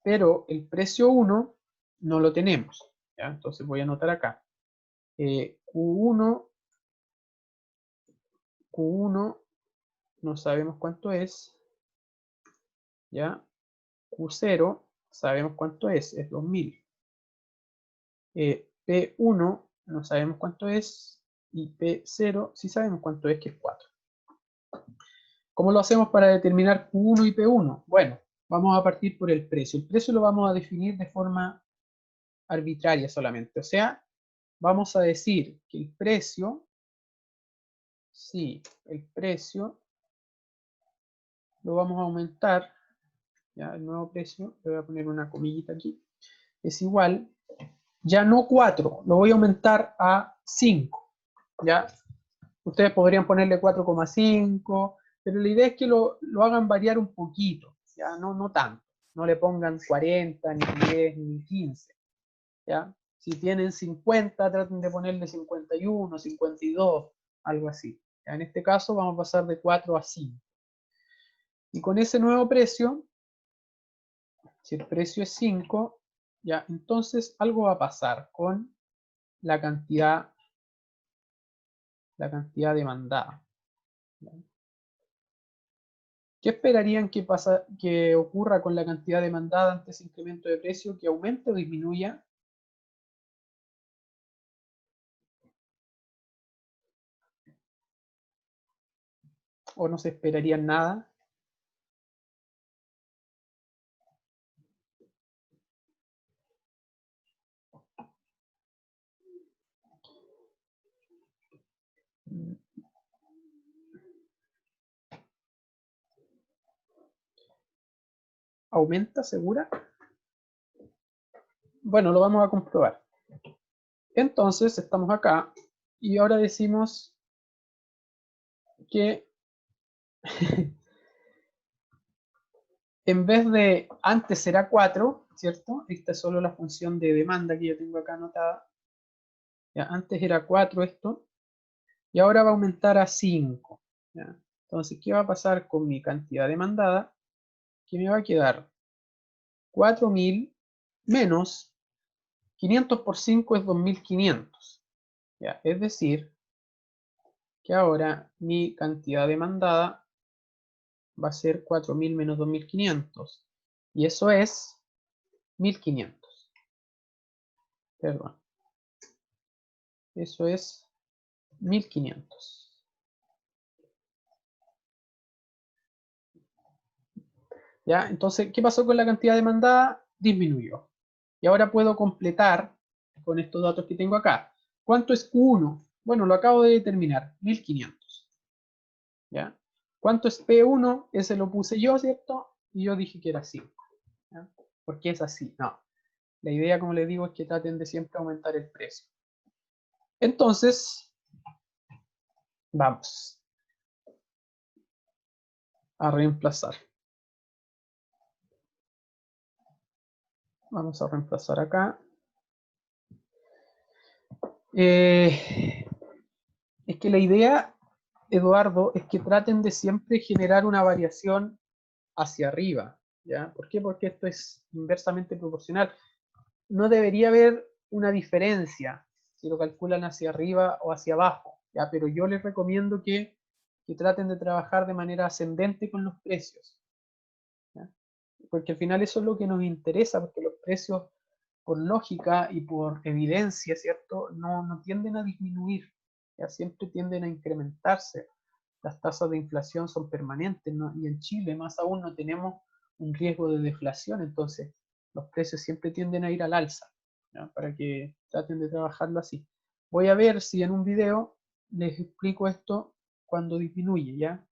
Pero el precio 1 no lo tenemos, ¿ya? Entonces voy a anotar acá. Q1 no sabemos cuánto es, ¿ya? Q0 sabemos cuánto es 2.000. P1 no sabemos cuánto es, y P0 sí sabemos cuánto es, que es 4. ¿Cómo lo hacemos para determinar Q1 y P1? Bueno, vamos a partir por el precio. El precio lo vamos a definir de forma arbitraria solamente. O sea, vamos a decir que el precio, sí, el precio lo vamos a aumentar, ya el nuevo precio, le voy a poner una comillita aquí, es igual, ya no 4, lo voy a aumentar a 5, ¿ya? Ustedes podrían ponerle 4,5, pero la idea es que lo hagan variar un poquito, ¿ya? No tanto. No le pongan 40, ni 10, ni 15, ¿ya? Si tienen 50, traten de ponerle 51, 52, algo así. ¿Ya? En este caso vamos a pasar de 4 a 5. Y con ese nuevo precio, si el precio es 5, ¿ya? Entonces algo va a pasar con la cantidad demandada. ¿Ya? ¿Qué esperarían que ocurra con la cantidad demandada ante ese incremento de precio? ¿Que aumente o disminuya? ¿O no se esperaría nada? ¿Aumenta, segura? Bueno, lo vamos a comprobar. Entonces, estamos acá y ahora decimos que en vez de antes era 4, ¿cierto? Esta es solo la función de demanda que yo tengo acá anotada. Ya, antes era 4 esto, y ahora va a aumentar a 5. ¿Ya? Entonces, ¿qué va a pasar con mi cantidad demandada? Que me va a quedar 4.000 menos 500 por 5 es 2.500. ¿Ya? Es decir, que ahora mi cantidad demandada va a ser 4.000 menos 2.500. Y eso es 1.500. Perdón. Eso es 1.500. ¿Ya? Entonces, ¿qué pasó con la cantidad demandada? Disminuyó. Y ahora puedo completar con estos datos que tengo acá. ¿Cuánto es Q1? Bueno, lo acabo de determinar, 1.500. ¿Ya? ¿Cuánto es P1? Ese lo puse yo, ¿cierto? Y yo dije que era 5. ¿Ya? ¿Por qué es así? No. La idea, como les digo, es que traten de siempre aumentar el precio. Entonces, vamos a reemplazar. Vamos a reemplazar acá. Es que la idea, Eduardo, es que traten de siempre generar una variación hacia arriba. ¿Ya? ¿Por qué? Porque esto es inversamente proporcional. No debería haber una diferencia si lo calculan hacia arriba o hacia abajo. ¿Ya? Pero yo les recomiendo que traten de trabajar de manera ascendente con los precios. ¿Ya? Porque al final eso es lo que nos interesa, porque los precios, por lógica y por evidencia, ¿cierto? No tienden a disminuir, ya siempre tienden a incrementarse. Las tasas de inflación son permanentes, ¿no? Y en Chile más aún no tenemos un riesgo de deflación, entonces los precios siempre tienden a ir al alza, ¿ya? Para que traten de trabajarlo así. Voy a ver si en un video les explico esto cuando disminuye, ¿ya?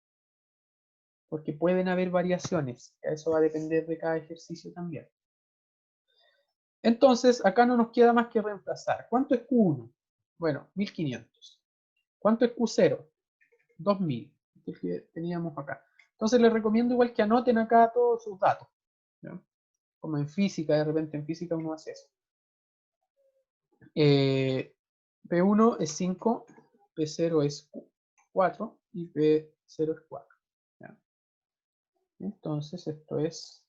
Porque pueden haber variaciones, eso va a depender de cada ejercicio también. Entonces, acá no nos queda más que reemplazar. ¿Cuánto es Q1? Bueno, 1.500. ¿Cuánto es Q0? 2.000, el que teníamos acá. Entonces les recomiendo igual que anoten acá todos sus datos, ¿ya? Como en física, de repente en física uno hace eso. P1 es 5, P0 es 4 y P0 es 4. ¿Ya? Entonces esto es,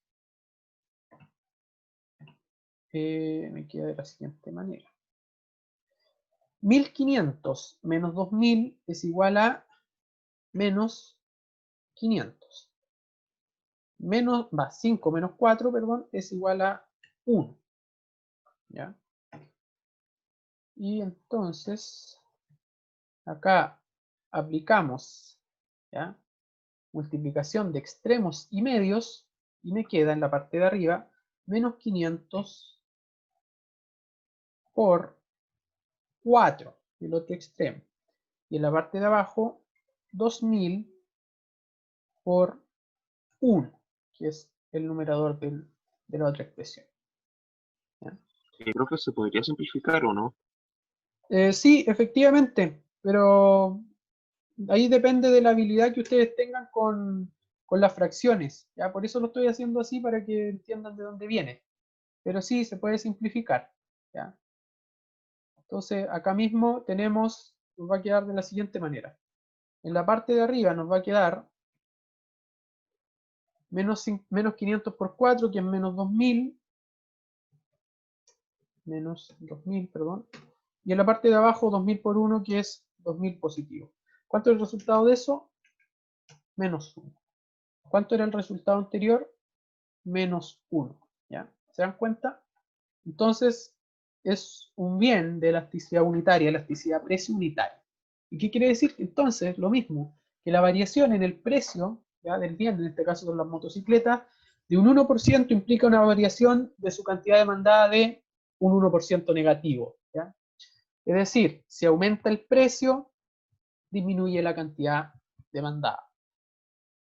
me queda de la siguiente manera. 1.500 menos 2.000 es igual a menos 500. 5 menos 4, perdón, es igual a 1. ¿Ya? Y entonces, acá aplicamos, ¿ya? Multiplicación de extremos y medios, y me queda en la parte de arriba, menos 500 por 4, el otro extremo. Y en la parte de abajo, 2.000 por 1, que es el numerador de la otra expresión. ¿Ya? Creo que se podría simplificar o no. Sí, efectivamente, pero ahí depende de la habilidad que ustedes tengan con las fracciones. ¿Ya? Por eso lo estoy haciendo así para que entiendan de dónde viene. Pero sí, se puede simplificar. ¿Ya? Entonces, acá mismo tenemos, nos va a quedar de la siguiente manera. En la parte de arriba nos va a quedar menos 500 por 4, que es menos 2.000. Menos 2.000, perdón. Y en la parte de abajo, 2.000 por 1, que es 2.000 positivo. ¿Cuánto es el resultado de eso? Menos 1. ¿Cuánto era el resultado anterior? Menos 1. ¿Ya? ¿Se dan cuenta? Entonces, es un bien de elasticidad unitaria, elasticidad precio unitaria. ¿Y qué quiere decir? Entonces, lo mismo, que la variación en el precio, ¿ya?, del bien, en este caso con las motocicletas, de un 1% implica una variación de su cantidad demandada de un 1% negativo, ¿ya? Es decir, si aumenta el precio, disminuye la cantidad demandada,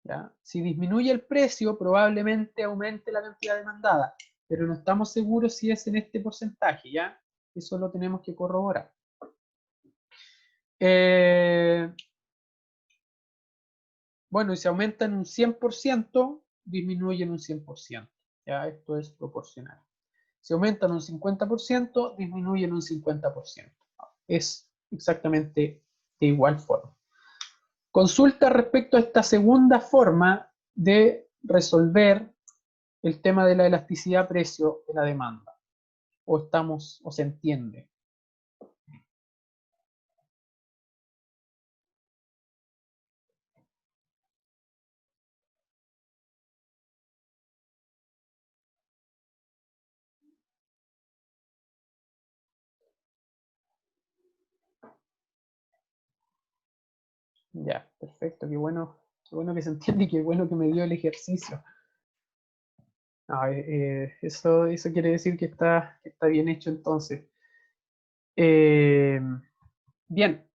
¿ya? Si disminuye el precio, probablemente aumente la cantidad demandada, pero no estamos seguros si es en este porcentaje, ¿ya? Eso lo tenemos que corroborar. Bueno, y si aumenta en un 100%, disminuye en un 100%, ¿ya? Esto es proporcional. Si aumenta en un 50%, disminuye en un 50%. Es exactamente de igual forma. Consulta respecto a esta segunda forma de resolver el tema de la elasticidad precio de la demanda. O se entiende. Ya, perfecto, qué bueno que se entiende y qué bueno que me dio el ejercicio. Eso quiere decir que está bien hecho entonces. Bien,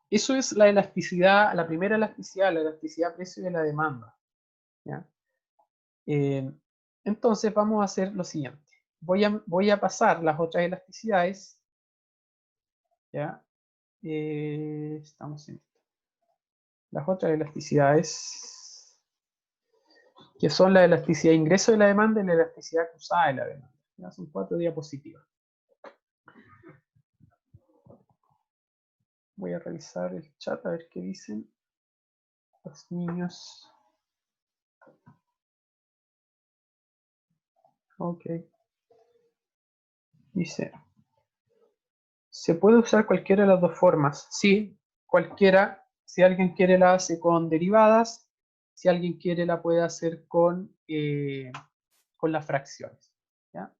eso es la elasticidad, la primera elasticidad, la elasticidad precio de la demanda, ¿ya? Entonces vamos a hacer lo siguiente. Voy a pasar las otras elasticidades, ¿ya? Estamos en esto. Las otras elasticidades, que son la elasticidad de ingreso de la demanda y la elasticidad cruzada de la demanda. ¿Ya? Son 4 diapositivas. Voy a revisar el chat a ver qué dicen los niños. Ok. Dice, ¿se puede usar cualquiera de las dos formas? Sí, cualquiera. Si alguien quiere la hace con derivadas. Si alguien quiere la puede hacer con las fracciones, ¿ya?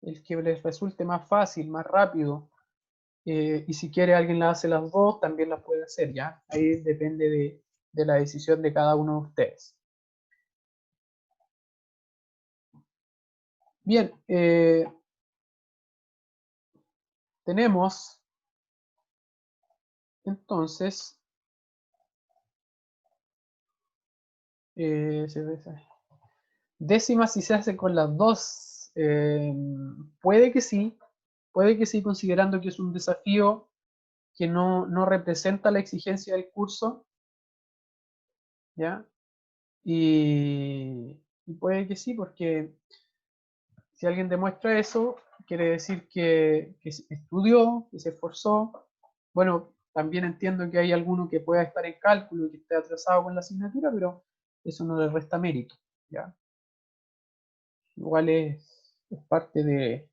El que les resulte más fácil, más rápido, y si quiere alguien la hace las dos, también las puede hacer, ¿ya? Ahí depende de la decisión de cada uno de ustedes. Bien, tenemos entonces décimas si se hace con las dos. Puede que sí, considerando que es un desafío que no representa la exigencia del curso, ¿ya? Y puede que sí, porque si alguien demuestra eso, quiere decir que estudió, que se esforzó. Bueno, también entiendo que hay alguno que pueda estar en cálculo y que esté atrasado con la asignatura, pero eso no le resta mérito, ¿ya? Igual es parte de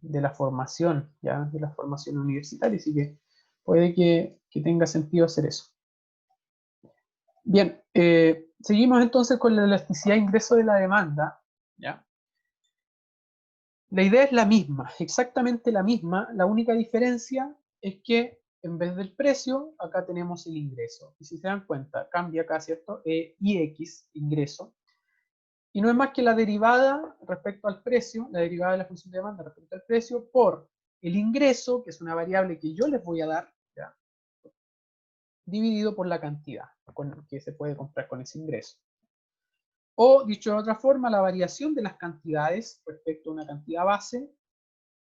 la formación, ¿ya? De la formación universitaria, así que puede que tenga sentido hacer eso. Bien, seguimos entonces con la elasticidad de ingreso de la demanda, ¿ya? La idea es la misma, exactamente la misma. La única diferencia es que en vez del precio, acá tenemos el ingreso. Y si se dan cuenta, cambia acá, ¿cierto? IX, ingreso. Y no es más que la derivada respecto al precio, la derivada de la función de demanda respecto al precio, por el ingreso, que es una variable que yo les voy a dar, ¿ya?, dividido por la cantidad que se puede comprar con ese ingreso. O, dicho de otra forma, la variación de las cantidades respecto a una cantidad base,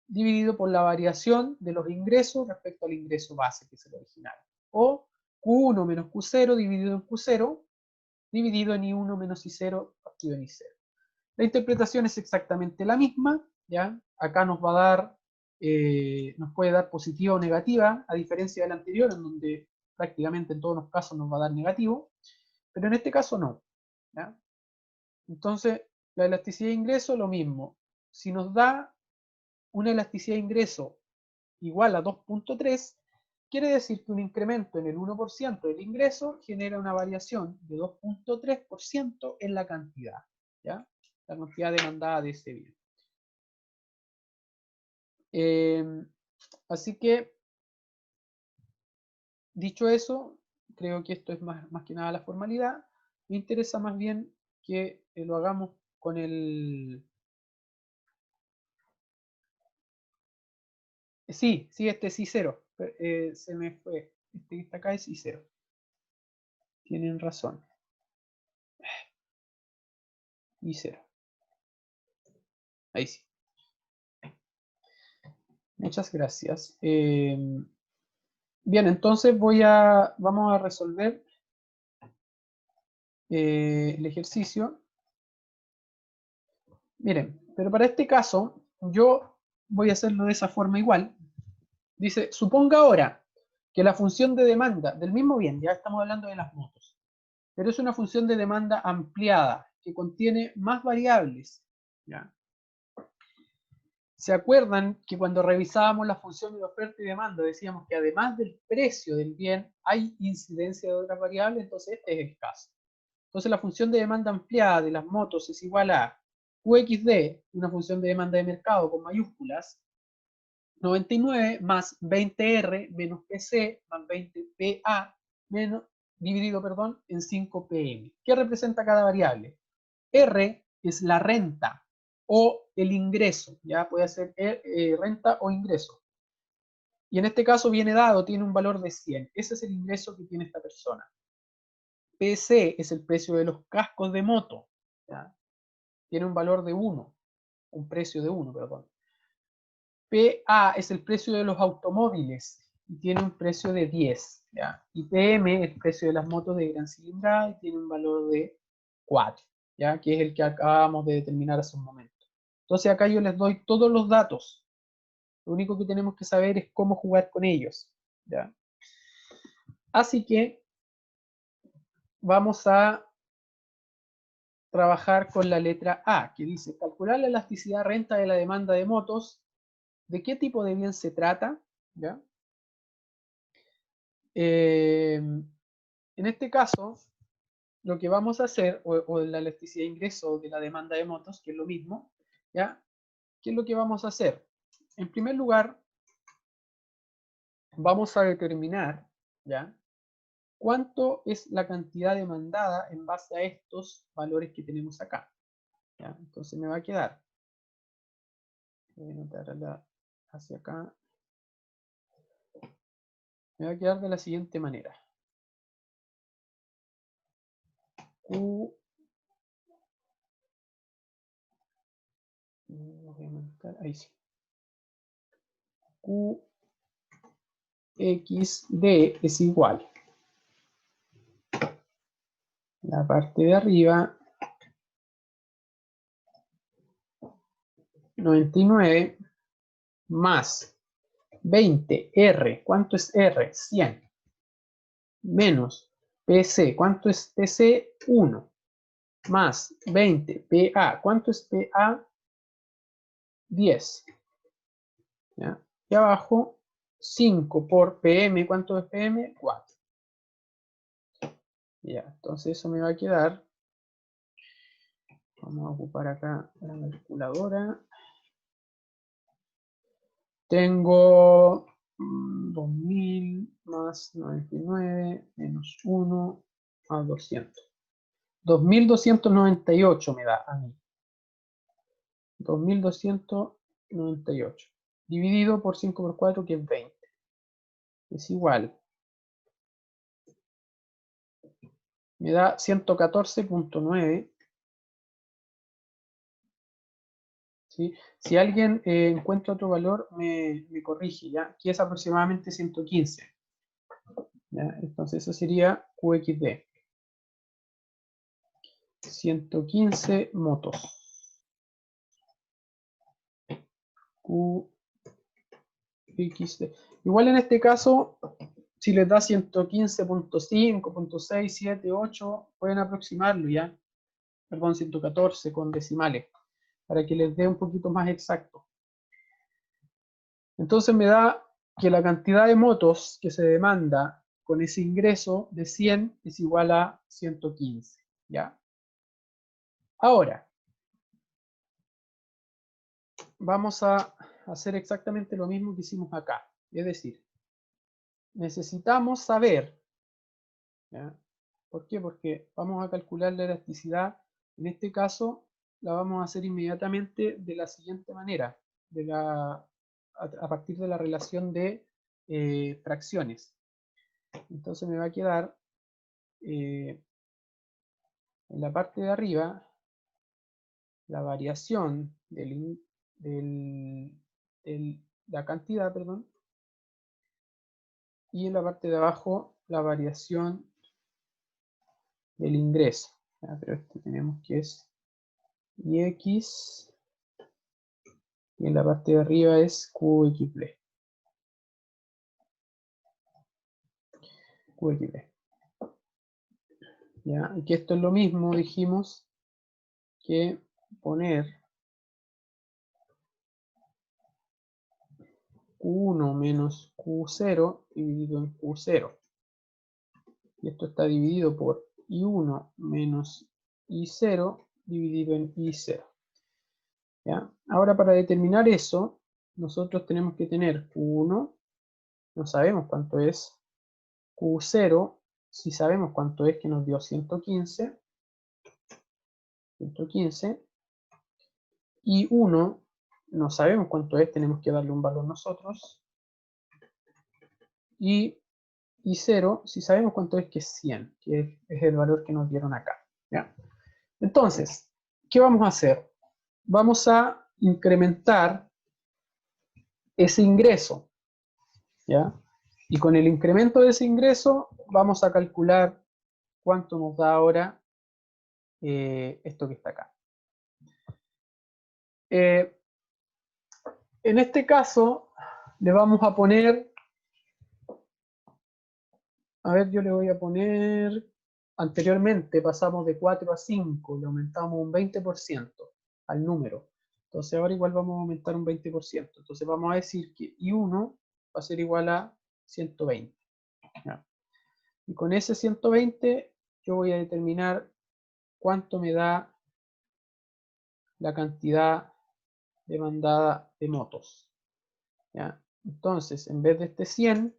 dividido por la variación de los ingresos respecto al ingreso base, que es el original. O Q1 menos Q0 dividido en Q0, dividido en I1 menos I0 partido en I0. La interpretación es exactamente la misma, ¿ya? Acá nos va a dar, nos puede dar positiva o negativa, a diferencia del anterior, en donde prácticamente en todos los casos nos va a dar negativo, pero en este caso no, ¿ya? Entonces, la elasticidad de ingreso, lo mismo. Si nos da una elasticidad de ingreso igual a 2.3, quiere decir que un incremento en el 1% del ingreso genera una variación de 2.3% en la cantidad, ¿ya? La cantidad demandada de ese bien. Así que dicho eso, creo que esto es más que nada la formalidad. Me interesa más bien que lo hagamos con el... Sí, este es I0. Se me fue. Este que está acá es I0. Tienen razón. I0. Ahí sí. Muchas gracias. Bien, entonces vamos a resolver el ejercicio. Miren, pero para este caso, yo voy a hacerlo de esa forma igual. Dice, suponga ahora que la función de demanda del mismo bien, ya estamos hablando de las motos, pero es una función de demanda ampliada que contiene más variables. ¿Ya? ¿Se acuerdan que cuando revisábamos la función de oferta y demanda decíamos que además del precio del bien hay incidencia de otras variables? Entonces este es el caso. Entonces la función de demanda ampliada de las motos es igual a QXD, una función de demanda de mercado con mayúsculas, 99 más 20R menos PC más 20PA menos, dividido en 5PM. ¿Qué representa cada variable? R es la renta o el ingreso, ya puede ser renta o ingreso. Y en este caso viene dado, tiene un valor de 100. Ese es el ingreso que tiene esta persona. PC es el precio de los cascos de moto, ¿ya? Tiene un valor de 1, un precio de 1, perdón. PA es el precio de los automóviles y tiene un precio de 10, ¿ya? Y PM es el precio de las motos de gran cilindrada y tiene un valor de 4, ¿ya? Que es el que acabamos de determinar hace un momento. Entonces acá yo les doy todos los datos. Lo único que tenemos que saber es cómo jugar con ellos, ¿ya? Así que vamos a trabajar con la letra A, que dice calcular la elasticidad renta de la demanda de motos. ¿De qué tipo de bien se trata? ¿Ya? En este caso, lo que vamos a hacer, o la elasticidad de ingreso de la demanda de motos, que es lo mismo, ¿ya? ¿Qué es lo que vamos a hacer? En primer lugar, vamos a determinar, ¿ya? ¿Cuánto es la cantidad demandada en base a estos valores que tenemos acá? ¿Ya? Entonces me va a quedar, voy a anotar hacia acá, me va a quedar de la siguiente manera. Q, voy a marcar, ahí sí. QXD es igual. La parte de arriba, 99 más 20R. ¿Cuánto es R? 100. Menos PC. ¿Cuánto es PC? 1. Más 20 PA. ¿Cuánto es PA? 10. ¿Ya? Y abajo 5 por PM. ¿Cuánto es PM? 4. Ya, entonces eso me va a quedar. Vamos a ocupar acá la calculadora. Tengo 2000 más 99 menos 1 a 200. 2298 me da a mí. 2298. Dividido por 5 por 4, que es 20. Es igual. Me da 114.9. ¿Sí? Si alguien encuentra otro valor, me corrige, ¿ya? Que es aproximadamente 115. ¿Ya? Entonces eso sería QXD. 115 motos. QXD. Igual en este caso, si les da 115.5, 6, 7, 8, pueden aproximarlo ya. Perdón, 114 con decimales, para que les dé un poquito más exacto. Entonces me da que la cantidad de motos que se demanda con ese ingreso de 100 es igual a 115, ¿ya? Ahora, vamos a hacer exactamente lo mismo que hicimos acá. Es decir, necesitamos saber, ¿ya? ¿Por qué? Porque vamos a calcular la elasticidad. En este caso, la vamos a hacer inmediatamente de la siguiente manera, a partir de la relación de fracciones. Entonces me va a quedar en la parte de arriba la variación la cantidad, perdón, y en la parte de abajo la variación del ingreso. Pero esto tenemos que es Ix, y en la parte de arriba es QXB. ¿Ya? Y que esto es lo mismo, dijimos, que poner Q1 menos Q0 dividido en Q0. Y esto está dividido por I1 menos I0 dividido en I0. ¿Ya? Ahora, para determinar eso, nosotros tenemos que tener Q1, no sabemos cuánto es, Q0, si sabemos cuánto es, que nos dio 115, y 1, no sabemos cuánto es, tenemos que darle un valor nosotros, y 0, si sabemos cuánto es, que es 100, que es el valor que nos dieron acá. ¿Ya? Entonces, ¿qué vamos a hacer? Vamos a incrementar ese ingreso, ¿ya? Y con el incremento de ese ingreso vamos a calcular cuánto nos da ahora esto que está acá. En este caso le vamos a poner, a ver, yo le voy a poner, anteriormente pasamos de 4 a 5, le aumentamos un 20% al número. Entonces ahora igual vamos a aumentar un 20%. Entonces vamos a decir que I1 va a ser igual a 120. ¿Ya? Y con ese 120 yo voy a determinar cuánto me da la cantidad demandada de motos. ¿Ya? Entonces, en vez de este 100,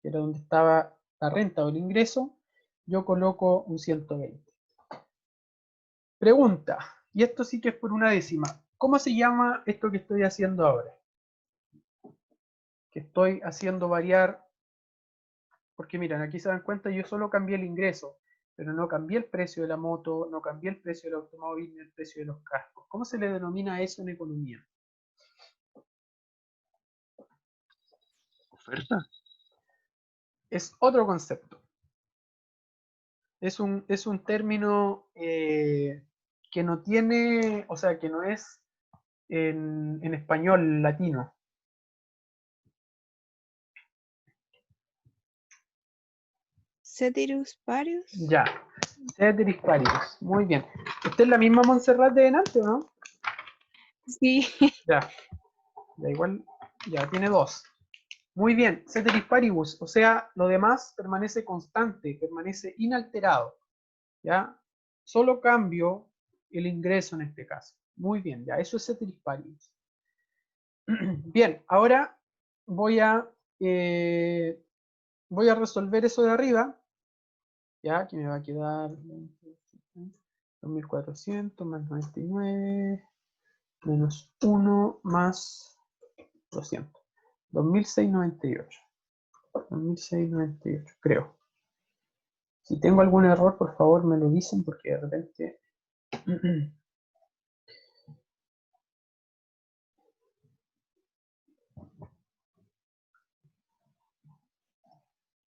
que era donde estaba la renta o el ingreso, yo coloco un 120. Pregunta, y esto sí que es por una décima, ¿cómo se llama esto que estoy haciendo ahora? Que estoy haciendo variar, porque miren, aquí se dan cuenta, yo solo cambié el ingreso, pero no cambié el precio de la moto, no cambié el precio del automóvil, ni el precio de los cascos. ¿Cómo se le denomina eso en economía? ¿Oferta? Es otro concepto. Es un término que no tiene, o sea, que no es en español latino. Ceteris paribus. Ya, ceteris paribus. Muy bien. ¿Esta es la misma Montserrat de delante, o no? Sí. Ya, ya igual, ya tiene dos. Muy bien, ceteris paribus, o sea, lo demás permanece constante, permanece inalterado. ¿Ya? Solo cambio el ingreso en este caso. Muy bien, ya, eso es ceteris paribus. Bien, ahora voy a resolver eso de arriba, ya, que me va a quedar 2400 más 99 menos 1 más 200. 2698. 2698, creo. Si tengo algún error, por favor me lo dicen, porque de repente...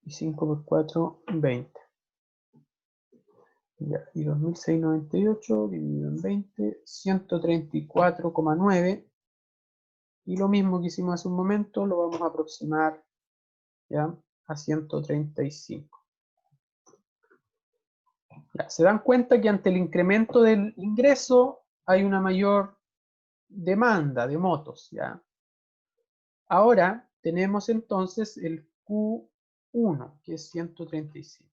Y 5 por 4, 20. Ya, y 2698 dividido en 20, 134,9. Y lo mismo que hicimos hace un momento, lo vamos a aproximar, ¿ya?, a 135. Ya, se dan cuenta que ante el incremento del ingreso hay una mayor demanda de motos, ¿ya? Ahora tenemos entonces el Q1, que es 135.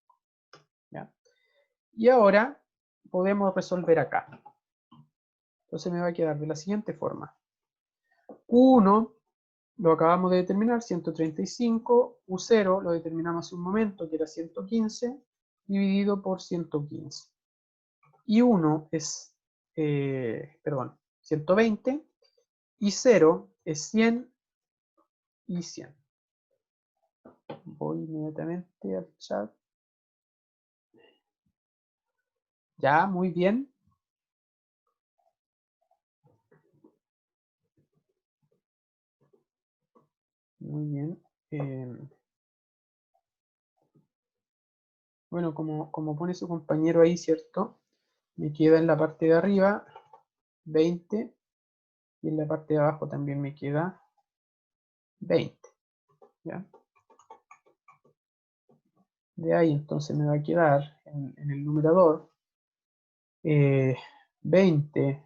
¿Ya? Y ahora podemos resolver acá. Entonces me va a quedar de la siguiente forma. Q1 lo acabamos de determinar, 135, U0 lo determinamos hace un momento, que era 115, dividido por 115. Y 1 es, 120, y 0 es 100 y 100. Voy inmediatamente al chat. Ya, muy bien. Muy bien. Bueno, como pone su compañero ahí, ¿cierto? Me queda en la parte de arriba 20 y en la parte de abajo también me queda 20. ¿Ya? De ahí entonces me va a quedar en el numerador 20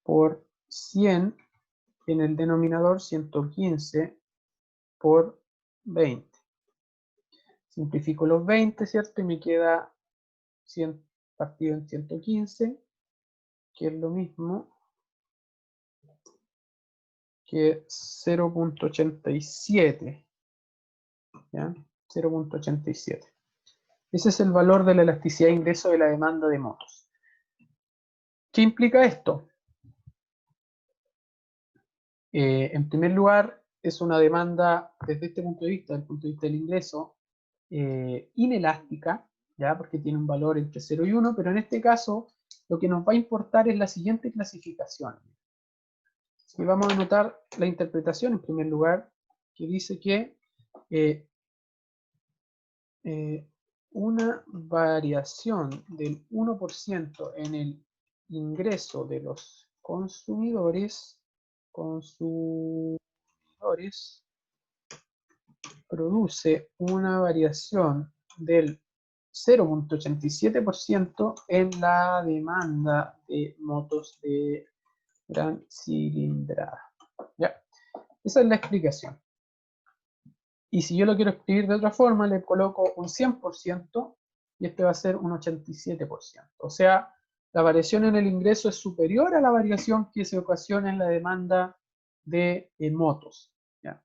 por 100, en el denominador 115 por 20. Simplifico los 20, ¿cierto? Y me queda 100 partido en 115, que es lo mismo que 0.87. ¿Ya? 0.87. Ese es el valor de la elasticidad de ingreso de la demanda de motos. ¿Qué implica esto? En primer lugar, es una demanda, desde este punto de vista, desde el punto de vista del ingreso, inelástica, ¿ya? Porque tiene un valor entre 0 y 1, pero en este caso lo que nos va a importar es la siguiente clasificación. Así que vamos a anotar la interpretación en primer lugar, que dice que una variación del 1% en el ingreso de los consumidores produce una variación del 0.87% en la demanda de motos de gran cilindrada. ¿Ya? Esa es la explicación. Y si yo lo quiero escribir de otra forma, le coloco un 100% y este va a ser un 87%. O sea, la variación en el ingreso es superior a la variación que se ocasiona en la demanda de motos. ¿Ya?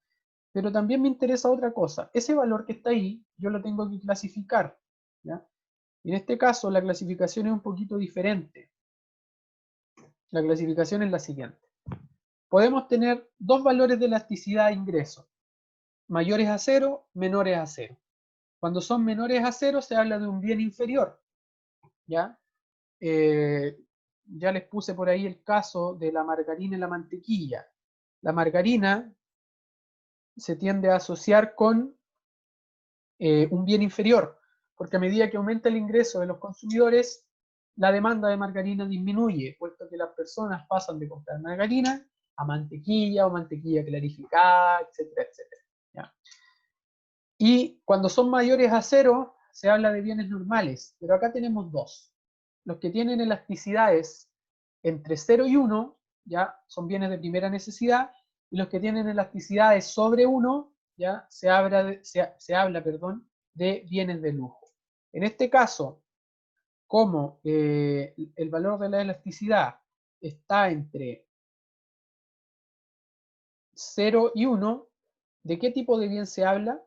Pero también me interesa otra cosa. Ese valor que está ahí, yo lo tengo que clasificar. ¿Ya? Y en este caso, la clasificación es un poquito diferente. La clasificación es la siguiente. Podemos tener dos valores de elasticidad de ingreso. Mayores a 0, menores a 0. Cuando son menores a 0 se habla de un bien inferior. ¿Ya? Ya les puse por ahí el caso de la margarina y la mantequilla. La margarina se tiende a asociar con un bien inferior, porque a medida que aumenta el ingreso de los consumidores, la demanda de margarina disminuye, puesto que las personas pasan de comprar margarina a mantequilla o mantequilla clarificada, etcétera, etcétera. ¿Ya? Y cuando son mayores a 0, se habla de bienes normales, pero acá tenemos dos. Los que tienen elasticidades entre 0 y 1, ya son bienes de primera necesidad, y los que tienen elasticidades sobre 1, ya se habla de bienes de lujo. En este caso, como el valor de la elasticidad está entre 0 y 1, ¿de qué tipo de bien se habla?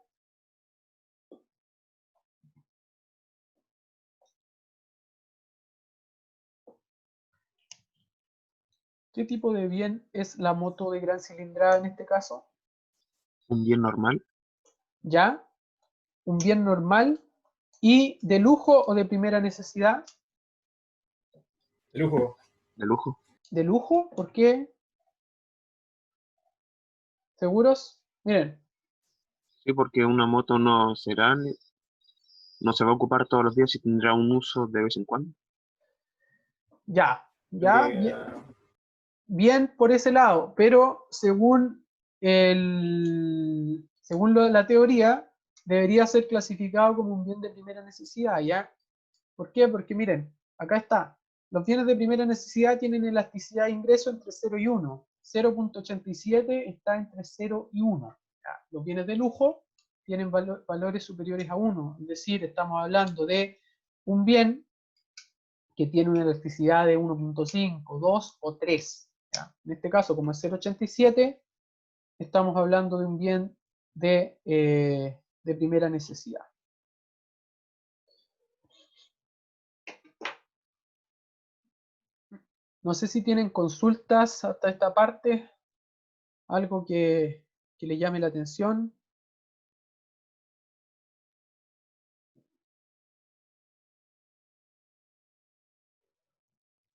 ¿Qué tipo de bien es la moto de gran cilindrada en este caso? Un bien normal. ¿Ya? Un bien normal y de lujo o de primera necesidad. De lujo. De lujo. ¿De lujo? ¿Por qué? ¿Seguros? Miren, Sí, porque una moto no se va a ocupar todos los días y tendrá un uso de vez en cuando. ya, Porque, bien por ese lado, pero según la teoría, debería ser clasificado como un bien de primera necesidad, ¿ya? ¿Por qué? Porque miren, acá está. Los bienes de primera necesidad tienen elasticidad de ingreso entre 0 y 1. 0.87 está entre 0 y 1. ¿Ya? Los bienes de lujo tienen valores superiores a 1. Es decir, estamos hablando de un bien que tiene una elasticidad de 1.5, 2 o 3. ¿Ya? En este caso, como es 0.87, estamos hablando de un bien de primera necesidad. No sé si tienen consultas hasta esta parte, algo que le llame la atención.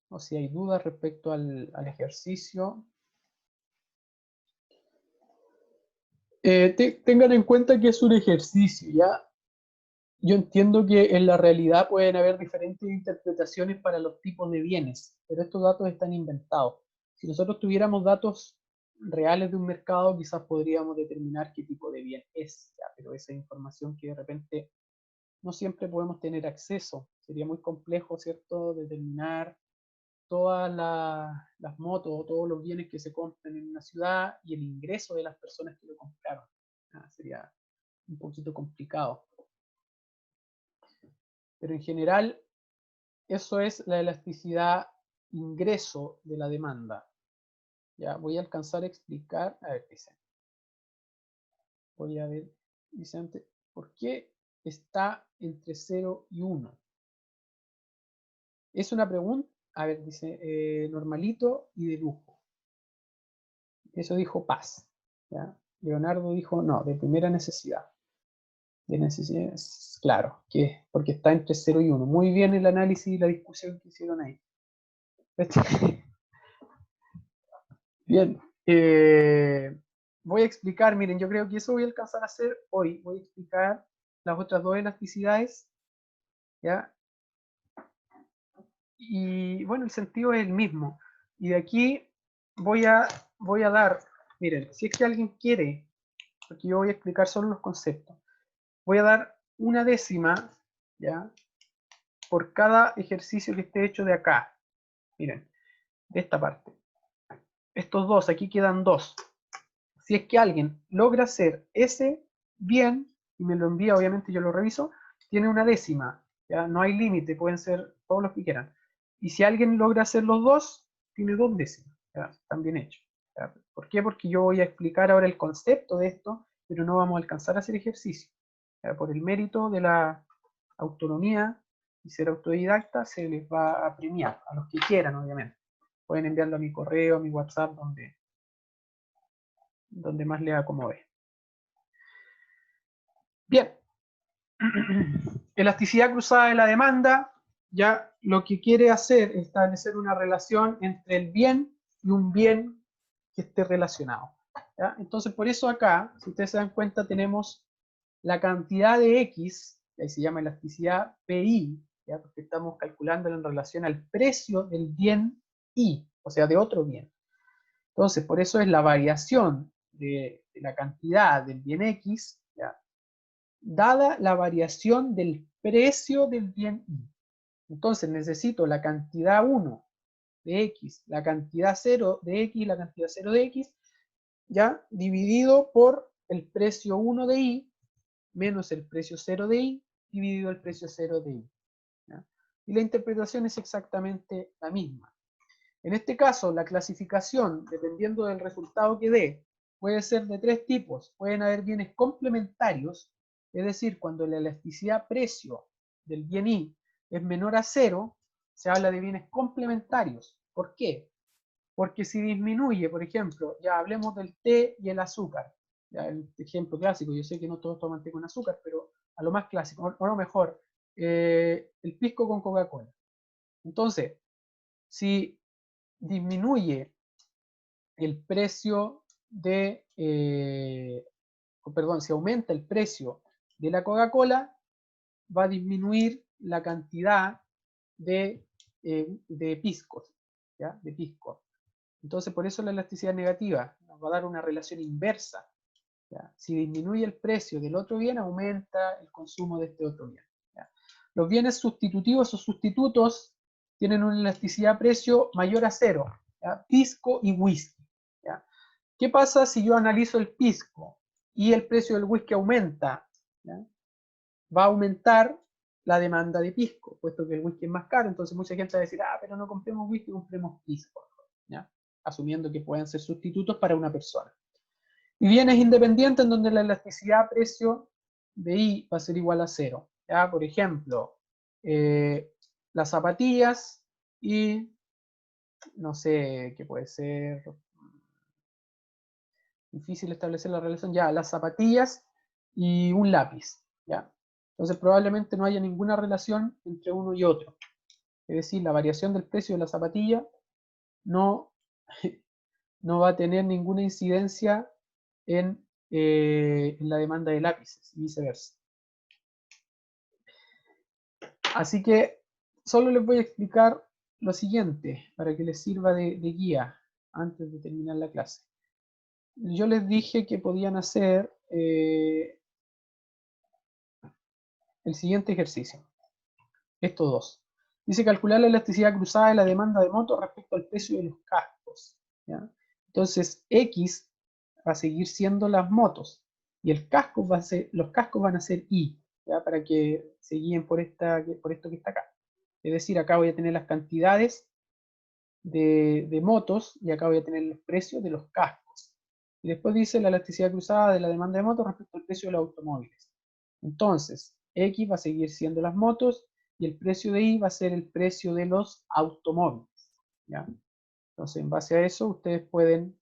O si hay dudas respecto al ejercicio. Tengan en cuenta que es un ejercicio, ¿ya? Yo entiendo que en la realidad pueden haber diferentes interpretaciones para los tipos de bienes, pero estos datos están inventados. Si nosotros tuviéramos datos reales de un mercado, quizás podríamos determinar qué tipo de bien es, ¿ya? Pero esa información que de repente no siempre podemos tener acceso. Sería muy complejo, ¿cierto?, determinar todas las motos o todos los bienes que se compran en una ciudad y el ingreso de las personas que lo compraron. Sería un poquito complicado. Pero en general, eso es la elasticidad ingreso de la demanda. Ya voy a alcanzar a explicar, a ver, dice. Voy a ver, dice antes, ¿por qué está entre 0 y 1? Es una pregunta, a ver, dice, normalito y de lujo. Eso dijo Paz. ¿Ya? Leonardo dijo, no, de primera necesidad. De necesidad, claro, que porque está entre 0 y 1. Muy bien el análisis y la discusión que hicieron ahí. Bien, voy a explicar, miren, yo creo que eso voy a alcanzar a hacer hoy. Voy a explicar las otras dos elasticidades, ¿ya? Y bueno, el sentido es el mismo. Y de aquí voy a dar, miren, si es que alguien quiere, porque yo voy a explicar solo los conceptos, voy a dar una décima, ¿ya?, por cada ejercicio que esté hecho de acá. Miren, de esta parte. Estos dos, aquí quedan dos. Si es que alguien logra hacer ese bien, y me lo envía, obviamente yo lo reviso, tiene una décima, ¿ya? No hay límite, pueden ser todos los que quieran. Y si alguien logra hacer los dos, tiene 2 décimas, ¿ya? Están bien hechos, ¿ya? ¿Por qué? Porque yo voy a explicar ahora el concepto de esto, pero no vamos a alcanzar a hacer ejercicio, ¿ya? Por el mérito de la autonomía y ser autodidacta, se les va a premiar, a los que quieran, obviamente. Pueden enviarlo a mi correo, a mi WhatsApp, donde más le acomode. Bien. Elasticidad cruzada de la demanda, ya lo que quiere hacer es establecer una relación entre el bien y un bien que esté relacionado, ¿ya? Entonces, por eso acá, si ustedes se dan cuenta, tenemos la cantidad de X, que ahí se llama elasticidad PI, ¿ya? Porque estamos calculando en relación al precio del bien Y, o sea, de otro bien. Entonces, por eso es la variación de la cantidad del bien X, ¿ya?, dada la variación del precio del bien Y. Entonces necesito la cantidad 1 de X, la cantidad 0 de X y la cantidad 0 de X, ya dividido por el precio 1 de Y menos el precio 0 de Y dividido el precio 0 de Y. ¿Ya? Y la interpretación es exactamente la misma. En este caso, la clasificación, dependiendo del resultado que dé, puede ser de 3 tipos. Pueden haber bienes complementarios, es decir, cuando la elasticidad precio del bien Y es menor a 0, se habla de bienes complementarios. ¿Por qué? Porque si disminuye, por ejemplo, ya hablemos del té y el azúcar, ya el ejemplo clásico, yo sé que no todos toman té con azúcar, pero a lo más clásico, o lo mejor, el pisco con Coca-Cola. Entonces, si disminuye el precio de, perdón, si aumenta el precio de la Coca-Cola, va a disminuir la cantidad de piscos, ¿ya? De pisco. Entonces, por eso la elasticidad negativa nos va a dar una relación inversa, ¿ya? Si disminuye el precio del otro bien, aumenta el consumo de este otro bien, ¿ya? Los bienes sustitutivos o sustitutos tienen una elasticidad precio mayor a 0, ¿ya? Pisco y whisky, ¿ya? ¿Qué pasa si yo analizo el pisco y el precio del whisky aumenta? ¿Ya? Va a aumentar la demanda de pisco, puesto que el whisky es más caro, entonces mucha gente va a decir, pero no compremos whisky, compremos pisco, ¿ya? Asumiendo que pueden ser sustitutos para una persona. Y bienes independientes en donde la elasticidad precio de I va a ser igual a 0. ¿Ya? Por ejemplo, las zapatillas y, no sé, qué puede ser, difícil establecer la relación, ya, las zapatillas y un lápiz. ¿Ya? Entonces probablemente no haya ninguna relación entre uno y otro. Es decir, la variación del precio de la zapatilla no, no va a tener ninguna incidencia en la demanda de lápices y viceversa. Así que solo les voy a explicar lo siguiente para que les sirva de guía antes de terminar la clase. Yo les dije que podían hacer el siguiente ejercicio. Estos dos. Dice calcular la elasticidad cruzada de la demanda de motos respecto al precio de los cascos. ¿Ya? Entonces, X va a seguir siendo las motos y el casco va a ser, los cascos van a ser Y, ¿ya? Para que se guíen por esto que está acá. Es decir, acá voy a tener las cantidades de motos y acá voy a tener los precios de los cascos. Y después dice la elasticidad cruzada de la demanda de motos respecto al precio de los automóviles. Entonces, X va a seguir siendo las motos y el precio de Y va a ser el precio de los automóviles. ¿Ya? Entonces, en base a eso, ustedes pueden